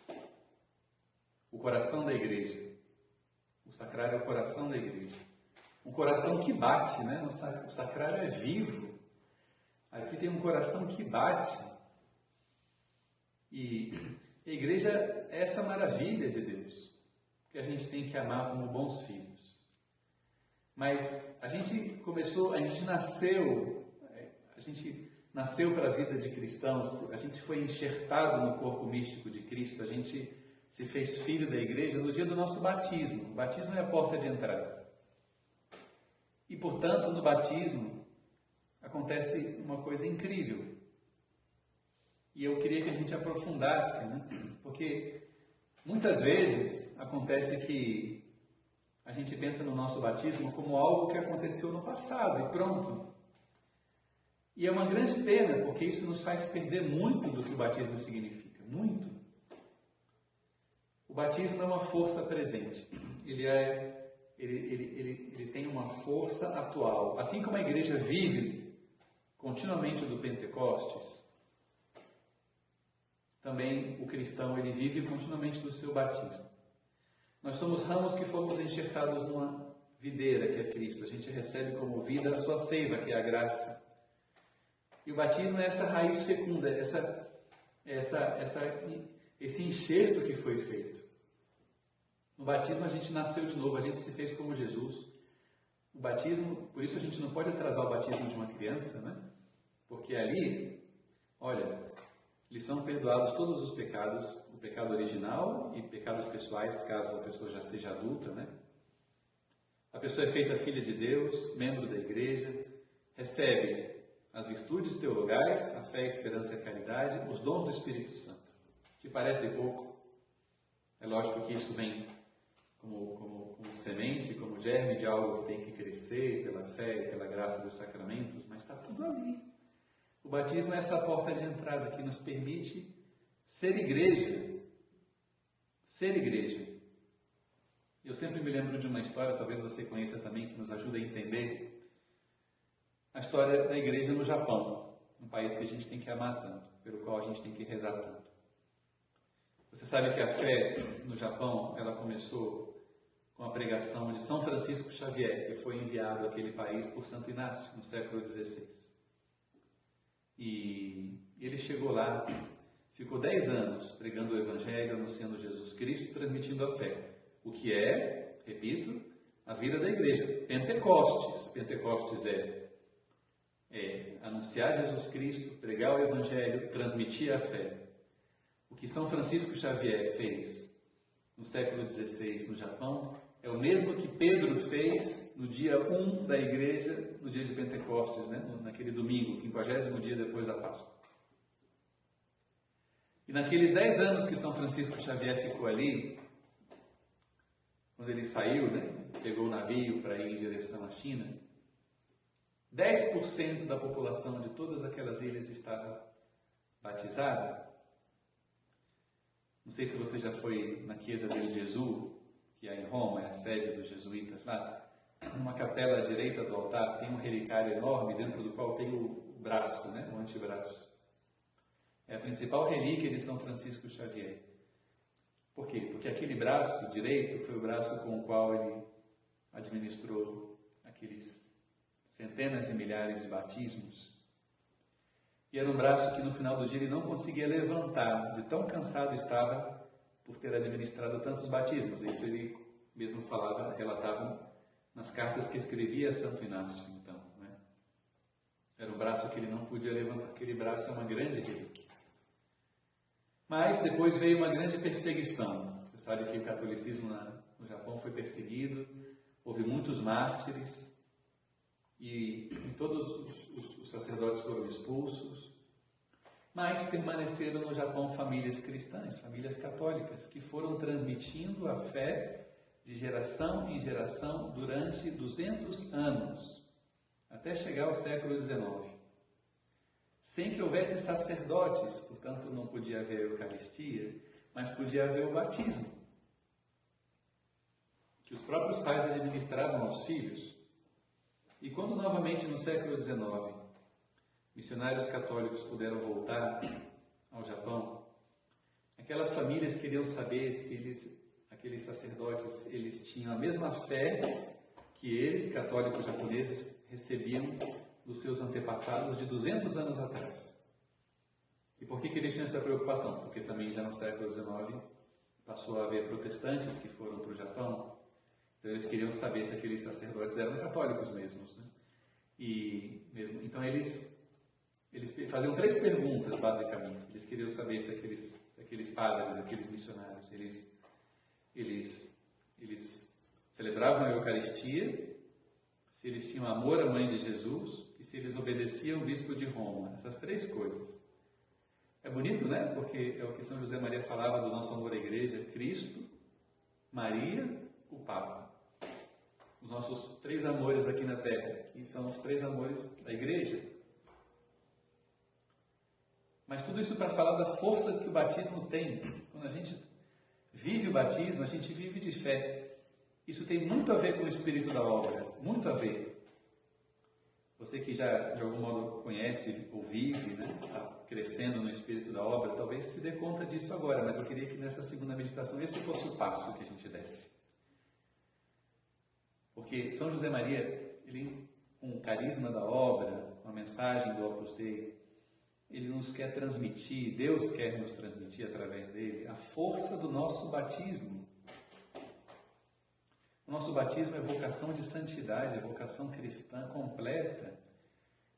O coração da igreja. O sacrário é o coração da igreja. Um coração que bate, né? O sacrário é vivo. Aqui tem um coração que bate. E a igreja é essa maravilha de Deus, que a gente tem que amar como bons filhos. Mas a gente nasceu para a vida de cristãos, a gente foi enxertado no corpo místico de Cristo, a gente se fez filho da igreja no dia do nosso batismo. O batismo é a porta de entrada. E, portanto, no batismo acontece uma coisa incrível. E eu queria que a gente aprofundasse, né? Porque muitas vezes acontece que a gente pensa no nosso batismo como algo que aconteceu no passado e pronto. E é uma grande pena, porque isso nos faz perder muito do que o batismo significa. Muito. O batismo é uma força presente. Ele tem uma força atual. Assim como a igreja vive continuamente do Pentecostes, também o cristão ele vive continuamente do seu batismo. Nós somos ramos que fomos enxertados numa videira, que é Cristo. A gente recebe como vida a sua seiva, que é a graça. E o batismo é essa raiz fecunda, esse enxerto que foi feito. No batismo a gente nasceu de novo, a gente se fez como Jesus. O batismo, por isso a gente não pode atrasar o batismo de uma criança, né? Porque ali, olha, lhes são perdoados todos os pecados, o pecado original e pecados pessoais, caso a pessoa já seja adulta, né? A pessoa é feita filha de Deus, membro da igreja, recebe as virtudes teologais, a fé, a esperança e a caridade, os dons do Espírito Santo. Que parece pouco, é lógico que isso vem como semente, como germe de algo que tem que crescer pela fé e pela graça dos sacramentos, mas está tudo ali. O batismo é essa porta de entrada que nos permite ser igreja. Ser igreja. Eu sempre me lembro de uma história, talvez você conheça também, que nos ajuda a entender a história da igreja no Japão, um país que a gente tem que amar tanto, pelo qual a gente tem que rezar tanto. Você sabe que a fé no Japão, ela começou com a pregação de São Francisco Xavier, que foi enviado àquele país por Santo Inácio, no século XVI. E ele chegou lá, ficou 10 anos pregando o Evangelho, anunciando Jesus Cristo, transmitindo a fé. O que é, repito, a vida da igreja. Pentecostes. Pentecostes é anunciar Jesus Cristo, pregar o Evangelho, transmitir a fé. O que São Francisco Xavier fez no século XVI no Japão é o mesmo que Pedro fez no dia 1 da igreja, no dia de Pentecostes, né? Naquele domingo, 50º dia depois da Páscoa. E naqueles 10 anos que São Francisco Xavier ficou ali, quando ele saiu, né? Pegou o navio para ir em direção à China, 10% da população de todas aquelas ilhas estava batizada. Não sei se você já foi na Chiesa del Gesù, que é em Roma, é a sede dos jesuítas lá. Numa capela à direita do altar tem um relicário enorme dentro do qual tem o braço, né? O antebraço. É a principal relíquia de São Francisco Xavier. Por quê? Porque aquele braço direito foi o braço com o qual ele administrou aqueles centenas de milhares de batismos. E era um braço que no final do dia ele não conseguia levantar, de tão cansado estava por ter administrado tantos batismos. Isso ele mesmo falava, relatava nas cartas que escrevia a Santo Inácio, então, né? Era um braço que ele não podia levantar. Aquele braço é uma grande relíquia. Mas depois veio uma grande perseguição. Você sabe que o catolicismo no Japão foi perseguido, houve muitos mártires, e todos os sacerdotes foram expulsos, mas permaneceram no Japão famílias cristãs, famílias católicas, que foram transmitindo a fé de geração em geração durante 200 anos, até chegar ao século XIX. Sem que houvesse sacerdotes, portanto não podia haver a Eucaristia, mas podia haver o batismo, que os próprios pais administravam aos filhos. E quando novamente no século XIX, missionários católicos puderam voltar ao Japão, aquelas famílias queriam saber se aqueles sacerdotes, eles tinham a mesma fé que eles, católicos japoneses, recebiam dos seus antepassados de 200 anos atrás. E por que eles tinham essa preocupação? Porque também já no século XIX passou a haver protestantes que foram para o Japão, então eles queriam saber se aqueles sacerdotes eram católicos mesmos, né? Então eles faziam 3 perguntas, basicamente. Eles queriam saber se aqueles padres, aqueles missionários, eles celebravam a Eucaristia, se eles tinham amor à Mãe de Jesus e se eles obedeciam o Bispo de Roma. Essas 3 coisas. É bonito, né? Porque é o que São José Maria falava do nosso amor à Igreja: Cristo, Maria, o Papa. Os nossos 3 amores aqui na Terra, que são os 3 amores da Igreja. Mas tudo isso para falar da força que o batismo tem. Quando a gente vive o batismo, a gente vive de fé. Isso tem muito a ver com o espírito da obra, muito a ver. Você que já de algum modo conhece ou vive, né, está crescendo no espírito da obra, talvez se dê conta disso agora, mas eu queria que nessa segunda meditação esse fosse o passo que a gente desse. Porque São José Maria, ele, com o carisma da obra, com a mensagem do Opus Dei, ele nos quer transmitir, Deus quer nos transmitir através dele, a força do nosso batismo. O nosso batismo é vocação de santidade, é vocação cristã completa.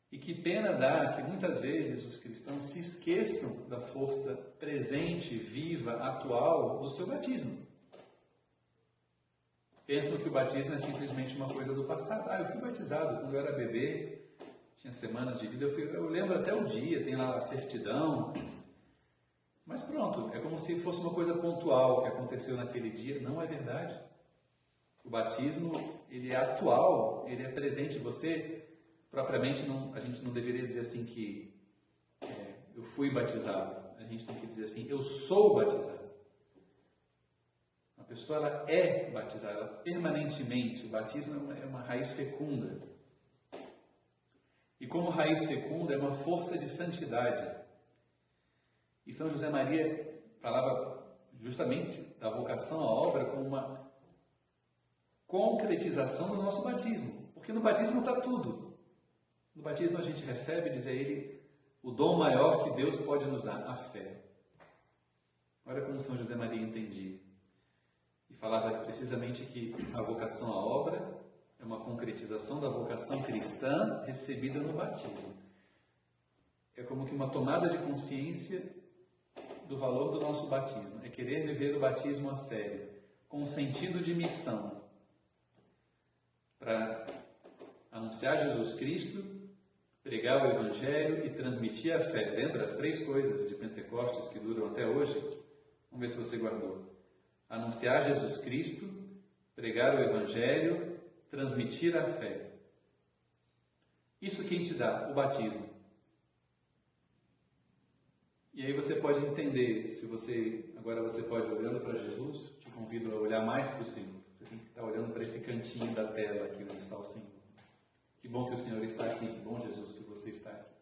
E que pena dá que muitas vezes os cristãos se esqueçam da força presente, viva, atual do seu batismo. Pensam que o batismo é simplesmente uma coisa do passado. Eu fui batizado quando eu era bebê, tinha semanas de vida, eu lembro até o dia, tem lá a certidão. Mas pronto, é como se fosse uma coisa pontual que aconteceu naquele dia. Não é verdade. O batismo, ele é atual, ele é presente. Você, propriamente, a gente não deveria dizer assim que eu fui batizado. A gente tem que dizer assim, eu sou batizado. A pessoa, ela é batizada permanentemente. O batismo é uma raiz fecunda. E como raiz fecunda, é uma força de santidade. E São José Maria falava justamente da vocação à obra como uma concretização do nosso batismo. Porque no batismo está tudo. No batismo a gente recebe, diz a ele, o dom maior que Deus pode nos dar, a fé. Olha como São José Maria entendia. E falava precisamente que a vocação à obra é uma concretização da vocação cristã recebida no batismo. É como que uma tomada de consciência do valor do nosso batismo. É querer viver o batismo a sério, com um sentido de missão, para anunciar Jesus Cristo, pregar o Evangelho e transmitir a fé. Lembra as 3 coisas de Pentecostes que duram até hoje? Vamos ver se você guardou. Anunciar Jesus Cristo, pregar o Evangelho, transmitir a fé. Isso quem te dá? O batismo. E aí você pode entender, agora você pode, olhando para Jesus, te convido a olhar mais para o Senhor. Você tem que estar olhando para esse cantinho da tela aqui onde está o Senhor. Que bom que o Senhor está aqui, que bom, Jesus, que você está aqui.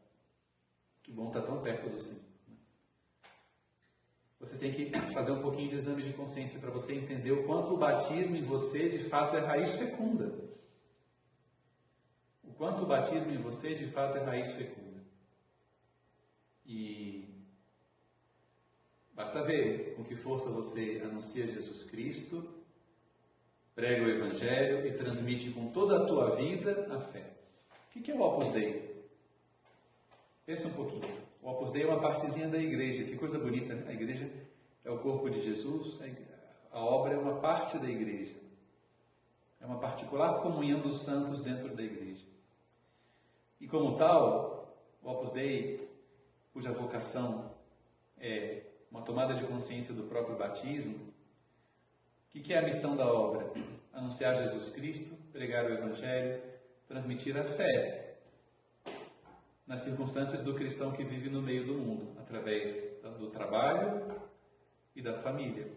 Que bom estar tão perto do Senhor. Você tem que fazer um pouquinho de exame de consciência para você entender o quanto o batismo em você, de fato, é raiz fecunda. O quanto o batismo em você, de fato, é raiz fecunda. E basta ver com que força você anuncia Jesus Cristo, prega o Evangelho e transmite com toda a tua vida a fé. O que é o Opus Dei? Pensa um pouquinho. O Opus Dei é uma partezinha da igreja. Que coisa bonita, né? A igreja é o corpo de Jesus, a obra é uma parte da igreja. É uma particular comunhão dos santos dentro da igreja. E como tal, o Opus Dei, cuja vocação é uma tomada de consciência do próprio batismo, o que é a missão da obra? Anunciar Jesus Cristo, pregar o Evangelho, transmitir a fé nas circunstâncias do cristão que vive no meio do mundo, através do trabalho e da família,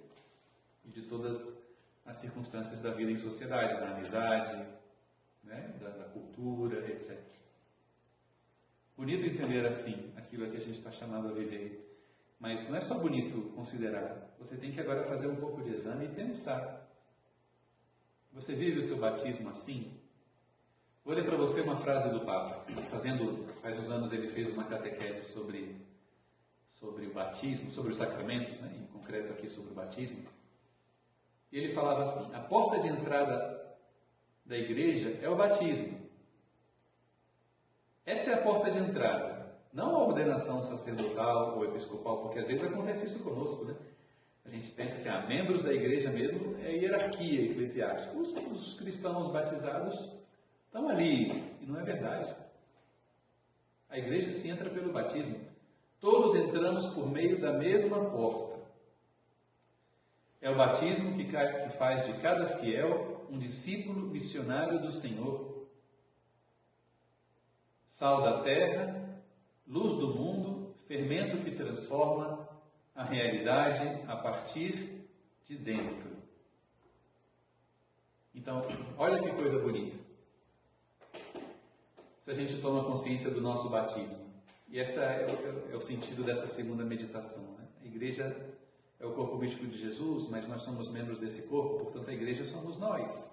e de todas as circunstâncias da vida em sociedade, da amizade, né, da cultura, etc. Bonito entender assim aquilo que a gente está chamado a viver. Mas não é só bonito considerar. Você tem que agora fazer um pouco de exame e pensar. Você vive o seu batismo assim? Vou ler para você uma frase do Papa. Faz uns anos ele fez uma catequese sobre o batismo, sobre os sacramentos, né? Em concreto aqui sobre o batismo. E ele falava assim: a porta de entrada da igreja é o batismo. Essa é a porta de entrada. Não a ordenação sacerdotal ou episcopal, porque às vezes acontece isso conosco, né? A gente pensa assim, membros da igreja mesmo é hierarquia eclesiástica. Os cristãos batizados estão ali, e não é verdade. A igreja se entra pelo batismo. Todos entramos por meio da mesma porta. É o batismo que faz de cada fiel um discípulo missionário do Senhor. Sal da terra, luz do mundo, fermento que transforma a realidade a partir de dentro. Então, olha que coisa bonita. Se a gente toma consciência do nosso batismo. E esse é o sentido dessa segunda meditação, né? A igreja é o corpo místico de Jesus, mas nós somos membros desse corpo, portanto a igreja somos nós.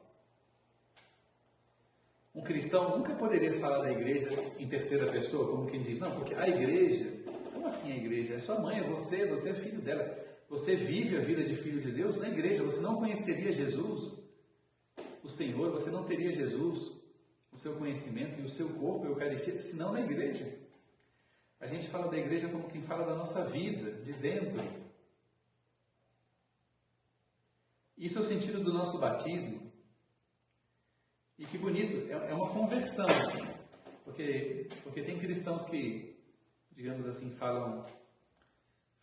Um cristão nunca poderia falar da igreja em terceira pessoa, como quem diz, não, porque a igreja, como assim a igreja? É sua mãe, é você é filho dela. Você vive a vida de filho de Deus na igreja, você não conheceria Jesus, o Senhor, você não teria Jesus, o seu conhecimento e o seu corpo, a Eucaristia, senão na igreja. A gente fala da igreja como quem fala da nossa vida, de dentro. Isso é o sentido do nosso batismo. E que bonito, é uma conversão, porque tem cristãos que, digamos assim, falam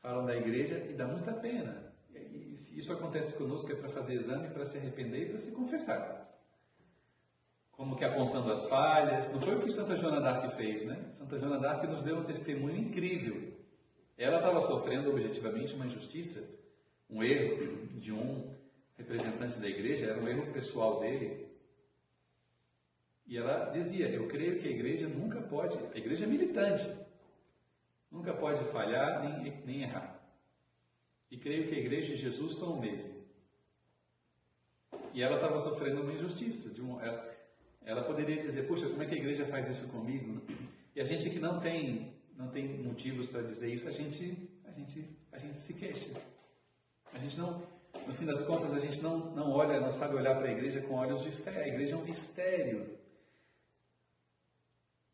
da igreja e dá muita pena. E isso acontece conosco, é para fazer exame, para se arrepender e para se confessar. Como que apontando as falhas. Não foi o que Santa Joana d'Arc fez, né? Santa Joana d'Arc nos deu um testemunho incrível. Ela estava sofrendo objetivamente uma injustiça, um erro de um representante da igreja, era um erro pessoal dele. E ela dizia, eu creio que a igreja nunca pode, a igreja é militante, nunca pode falhar nem errar. E creio que a igreja e Jesus são o mesmo. E ela estava sofrendo uma injustiça. Ela poderia dizer, puxa, como é que a igreja faz isso comigo? E a gente que não tem motivos para dizer isso, a gente se queixa. A gente não, no fim das contas, a gente não olha, não sabe olhar para a igreja com olhos de fé. A igreja é um mistério.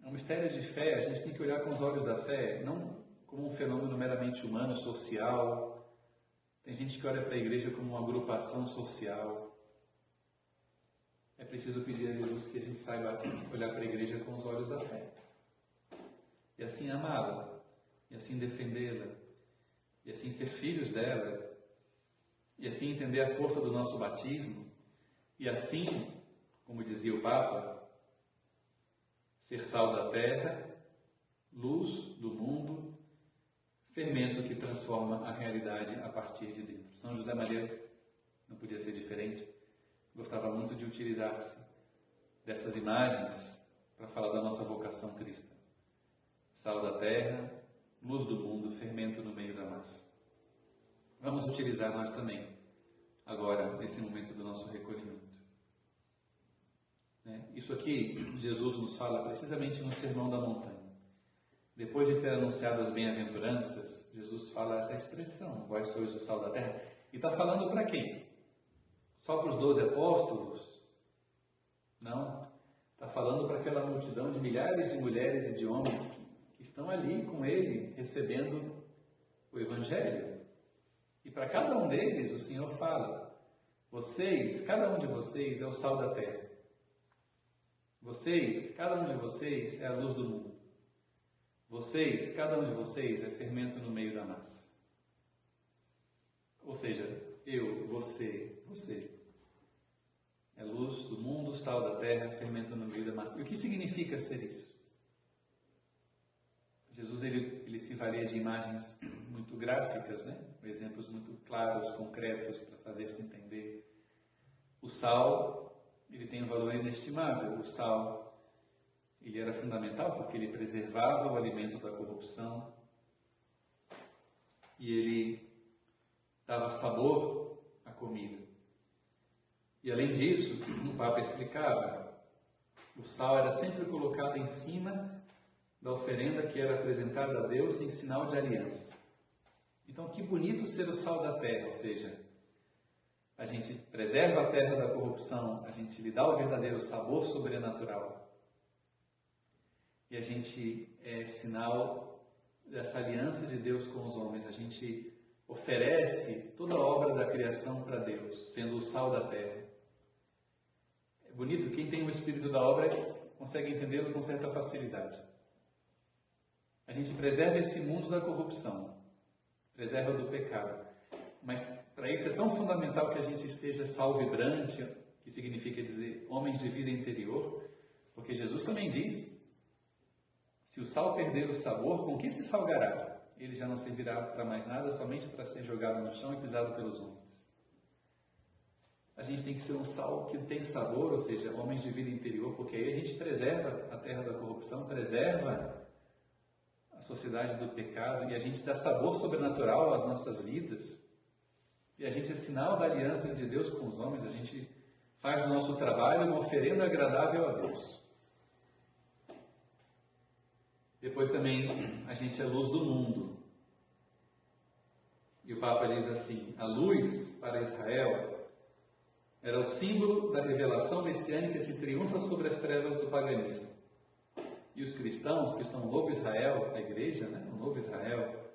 É um mistério de fé, a gente tem que olhar com os olhos da fé, não como um fenômeno meramente humano, social. Tem gente que olha para a igreja como uma agrupação social. É preciso pedir a Jesus que a gente saiba olhar para a igreja com os olhos da fé. E assim amá-la, e assim defendê-la, e assim ser filhos dela, e assim entender a força do nosso batismo, e assim, como dizia o Papa, ser sal da terra, luz do mundo, fermento que transforma a realidade a partir de dentro. São José Maria não podia ser diferente. Gostava muito de utilizar-se dessas imagens para falar da nossa vocação cristã. Sal da terra, luz do mundo, fermento no meio da massa. Vamos utilizar nós também, agora, nesse momento do nosso recolhimento. Isso aqui, Jesus nos fala precisamente no Sermão da Montanha. Depois de ter anunciado as bem-aventuranças, Jesus fala essa expressão, vós sois o sal da terra. E está falando para quem? Só para os 12 apóstolos? Não. Está falando para aquela multidão de milhares de mulheres e de homens que estão ali com ele, recebendo o Evangelho. E para cada um deles, o Senhor fala, vocês, cada um de vocês é o sal da terra. Vocês, cada um de vocês é a luz do mundo. Vocês, cada um de vocês é fermento no meio da massa. Ou seja, eu, você. É luz do mundo, sal da terra, fermento no meio da massa. E o que significa ser isso? Jesus ele se valia de imagens muito gráficas, né? Exemplos muito claros, concretos, para fazer-se entender. O sal, ele tem um valor inestimável. O sal, ele era fundamental porque ele preservava o alimento da corrupção e ele dava sabor à comida. E além disso, o Papa explicava, o sal era sempre colocado em cima da oferenda que era apresentada a Deus em sinal de aliança. Então, que bonito ser o sal da terra, ou seja, a gente preserva a terra da corrupção, a gente lhe dá o verdadeiro sabor sobrenatural. E a gente é sinal dessa aliança de Deus com os homens, a gente oferece toda a obra da criação para Deus, sendo o sal da terra. É bonito, quem tem o espírito da obra consegue entendê-lo com certa facilidade. A gente preserva esse mundo da corrupção, preserva do pecado, mas para isso é tão fundamental que a gente esteja sal vibrante, que significa dizer homens de vida interior, porque Jesus também diz, se o sal perder o sabor, com que se salgará? Ele já não servirá para mais nada, somente para ser jogado no chão e pisado pelos homens. A gente tem que ser um sal que tem sabor, ou seja, homens de vida interior, porque aí a gente preserva a terra da corrupção, preserva a sociedade do pecado e a gente dá sabor sobrenatural às nossas vidas. E a gente é sinal da aliança de Deus com os homens, a gente faz do nosso trabalho uma oferenda agradável a Deus. Depois também a gente é luz do mundo. E o Papa diz assim, a luz para Israel era o símbolo da revelação messiânica que triunfa sobre as trevas do paganismo. E os cristãos, que são o novo Israel, a igreja, né? O novo Israel,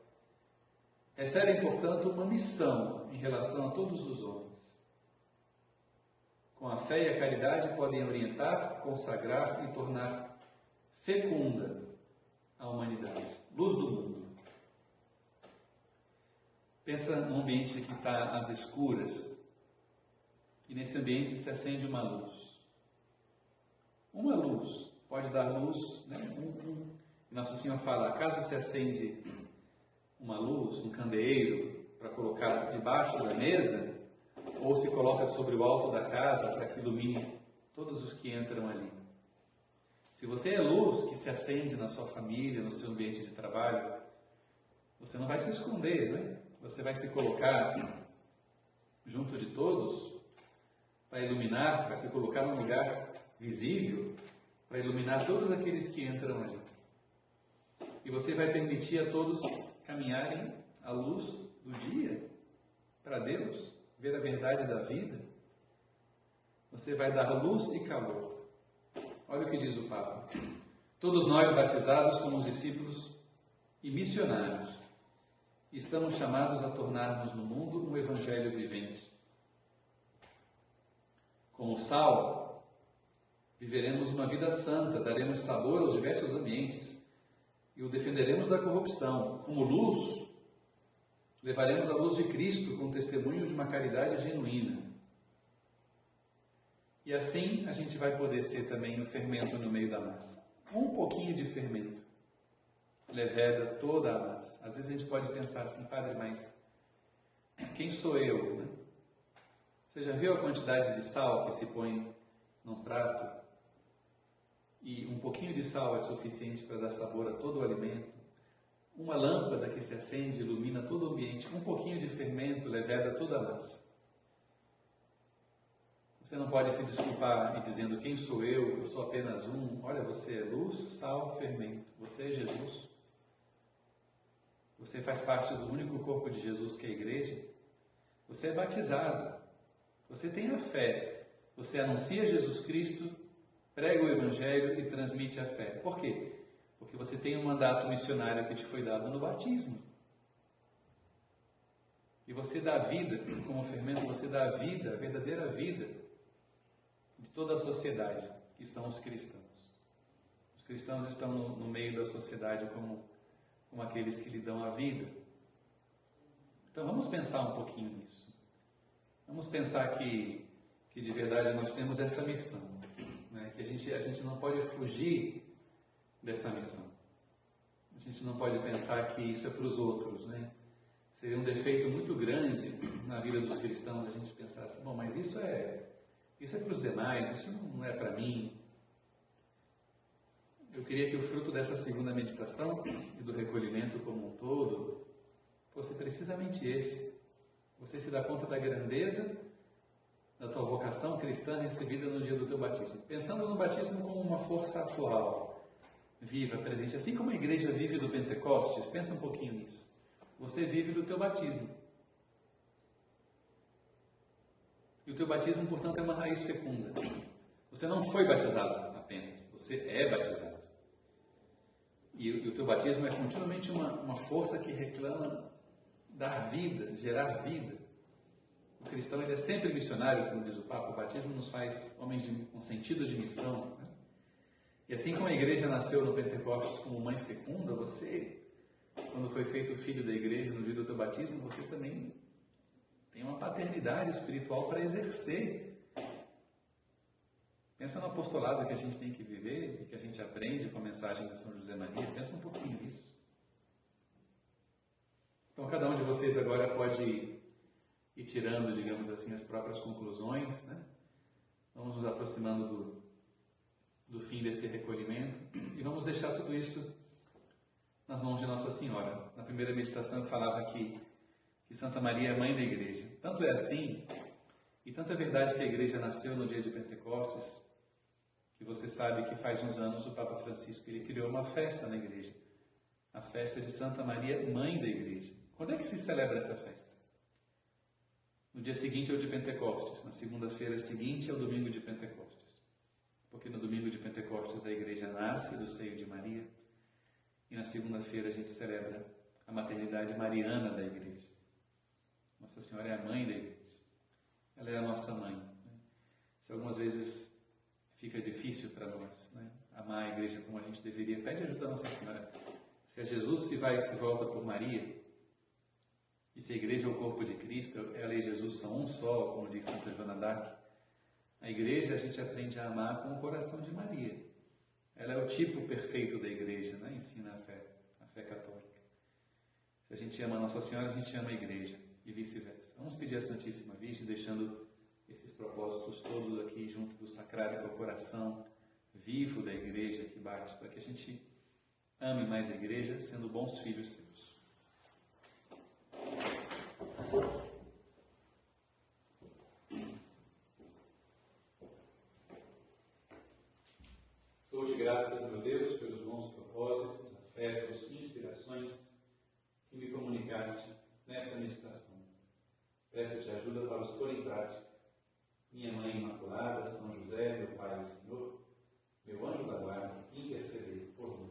recebem, portanto, uma missão em relação a todos os homens. Com a fé e a caridade podem orientar, consagrar e tornar fecunda a humanidade, luz do mundo. Pensa num ambiente que está às escuras, e nesse ambiente se acende uma luz. Uma luz pode dar luz, né? Nosso Senhor fala, acaso se acende uma luz, um candeeiro, para colocar debaixo da mesa, ou se coloca sobre o alto da casa para que ilumine todos os que entram ali. Se você é luz que se acende na sua família, no seu ambiente de trabalho, você não vai se esconder, né? Você vai se colocar junto de todos para iluminar, vai se colocar num lugar visível para iluminar todos aqueles que entram ali. E você vai permitir a todos caminharem à luz do dia para Deus, ver a verdade da vida. Você vai dar luz e calor. Olha o que diz o Papa. Todos nós batizados somos discípulos e missionários. E estamos chamados a tornarmos no mundo um evangelho vivente. Com o sal, viveremos uma vida santa, daremos sabor aos diversos ambientes e o defenderemos da corrupção. Como luz, levaremos a luz de Cristo com testemunho de uma caridade genuína. E assim a gente vai poder ser também o fermento no meio da massa. Um pouquinho de fermento leveda toda a massa. Às vezes a gente pode pensar assim, padre, mas quem sou eu, né? Você já viu a quantidade de sal que se põe num prato? E um pouquinho de sal é suficiente para dar sabor a todo o alimento. Uma lâmpada que se acende ilumina todo o ambiente. Um pouquinho de fermento leveda toda a massa. Você não pode se desculpar e dizendo, quem sou eu sou apenas um. Olha, você é luz, sal, fermento. Você é Jesus. Você faz parte do único corpo de Jesus que é a igreja. Você é batizado. Você tem a fé. Você anuncia Jesus Cristo, prega o Evangelho e transmite a fé. Por quê? Porque você tem um mandato missionário que te foi dado no batismo. E você dá vida, como fermento, você dá a vida, a verdadeira vida de toda a sociedade. que são os cristãos. Os cristãos estão no meio da sociedade como aqueles que lhe dão a vida. Então vamos pensar um pouquinho nisso. Vamos pensar que de verdade nós temos essa missão, né? Que a gente não pode fugir dessa missão. A gente não pode pensar que isso é para os outros, né? Seria um defeito muito grande na vida dos cristãos a gente pensar assim, bom, mas isso é para os demais, isso não é para mim. Eu queria que o fruto dessa segunda meditação e do recolhimento como um todo fosse precisamente esse. Você se dá conta da grandeza da tua vocação cristã recebida no dia do teu batismo. Pensando no batismo como uma força atual, viva, presente. Assim como a igreja vive do Pentecostes, pensa um pouquinho nisso. Você vive do teu batismo. E o teu batismo, portanto, é uma raiz fecunda. Você não foi batizado apenas, você é batizado. E o teu batismo é continuamente uma força que reclama dar vida, gerar vida. O cristão ele é sempre missionário, como diz o Papa. O batismo nos faz homens com sentido de missão, né? E assim como a igreja nasceu no Pentecostes como mãe fecunda, você, quando foi feito filho da igreja no dia do teu batismo, você também tem uma paternidade espiritual para exercer. Pensa no apostolado que a gente tem que viver e que a gente aprende com a mensagem de São José Maria. Pensa um pouquinho nisso. Então, cada um de vocês agora pode ir tirando, digamos assim, as próprias conclusões, né? Vamos nos aproximando do fim desse recolhimento e vamos deixar tudo isso nas mãos de Nossa Senhora. Na primeira meditação eu falava que Santa Maria é mãe da igreja. Tanto é assim, e tanto é verdade que a igreja nasceu no dia de Pentecostes, que você sabe que faz uns anos o Papa Francisco ele criou uma festa na igreja, a festa de Santa Maria, mãe da igreja. Quando é que se celebra essa festa? No dia seguinte é o de Pentecostes, na segunda-feira seguinte é o domingo de Pentecostes. Porque no domingo de Pentecostes a igreja nasce do seio de Maria e na segunda-feira a gente celebra a maternidade mariana da igreja. Nossa Senhora é a mãe da igreja. Ela é a nossa mãe, né? Se algumas vezes fica difícil para nós, né, amar a igreja como a gente deveria, pede ajuda a Nossa Senhora. Se a Jesus se vai e se volta por Maria, e se a igreja é o corpo de Cristo, ela e Jesus são um só, como diz Santa Joana d'Arc, a igreja a gente aprende a amar com o coração de Maria. Ela é o tipo perfeito da igreja, né? Ensina a fé católica. Se a gente ama a Nossa Senhora, a gente ama a igreja e vice-versa. Vamos pedir à Santíssima Virgem, deixando esses propósitos todos aqui junto do sacrário, que é o coração vivo da igreja que bate, para que a gente ame mais a igreja, sendo bons filhos seus. Dou-te graças, meu Deus, pelos bons propósitos, afetos, inspirações que me comunicaste nesta meditação. Peço-te ajuda para os pôr em prática. Minha Mãe Imaculada, São José, meu Pai e Senhor, meu anjo da guarda, intercedei por nós.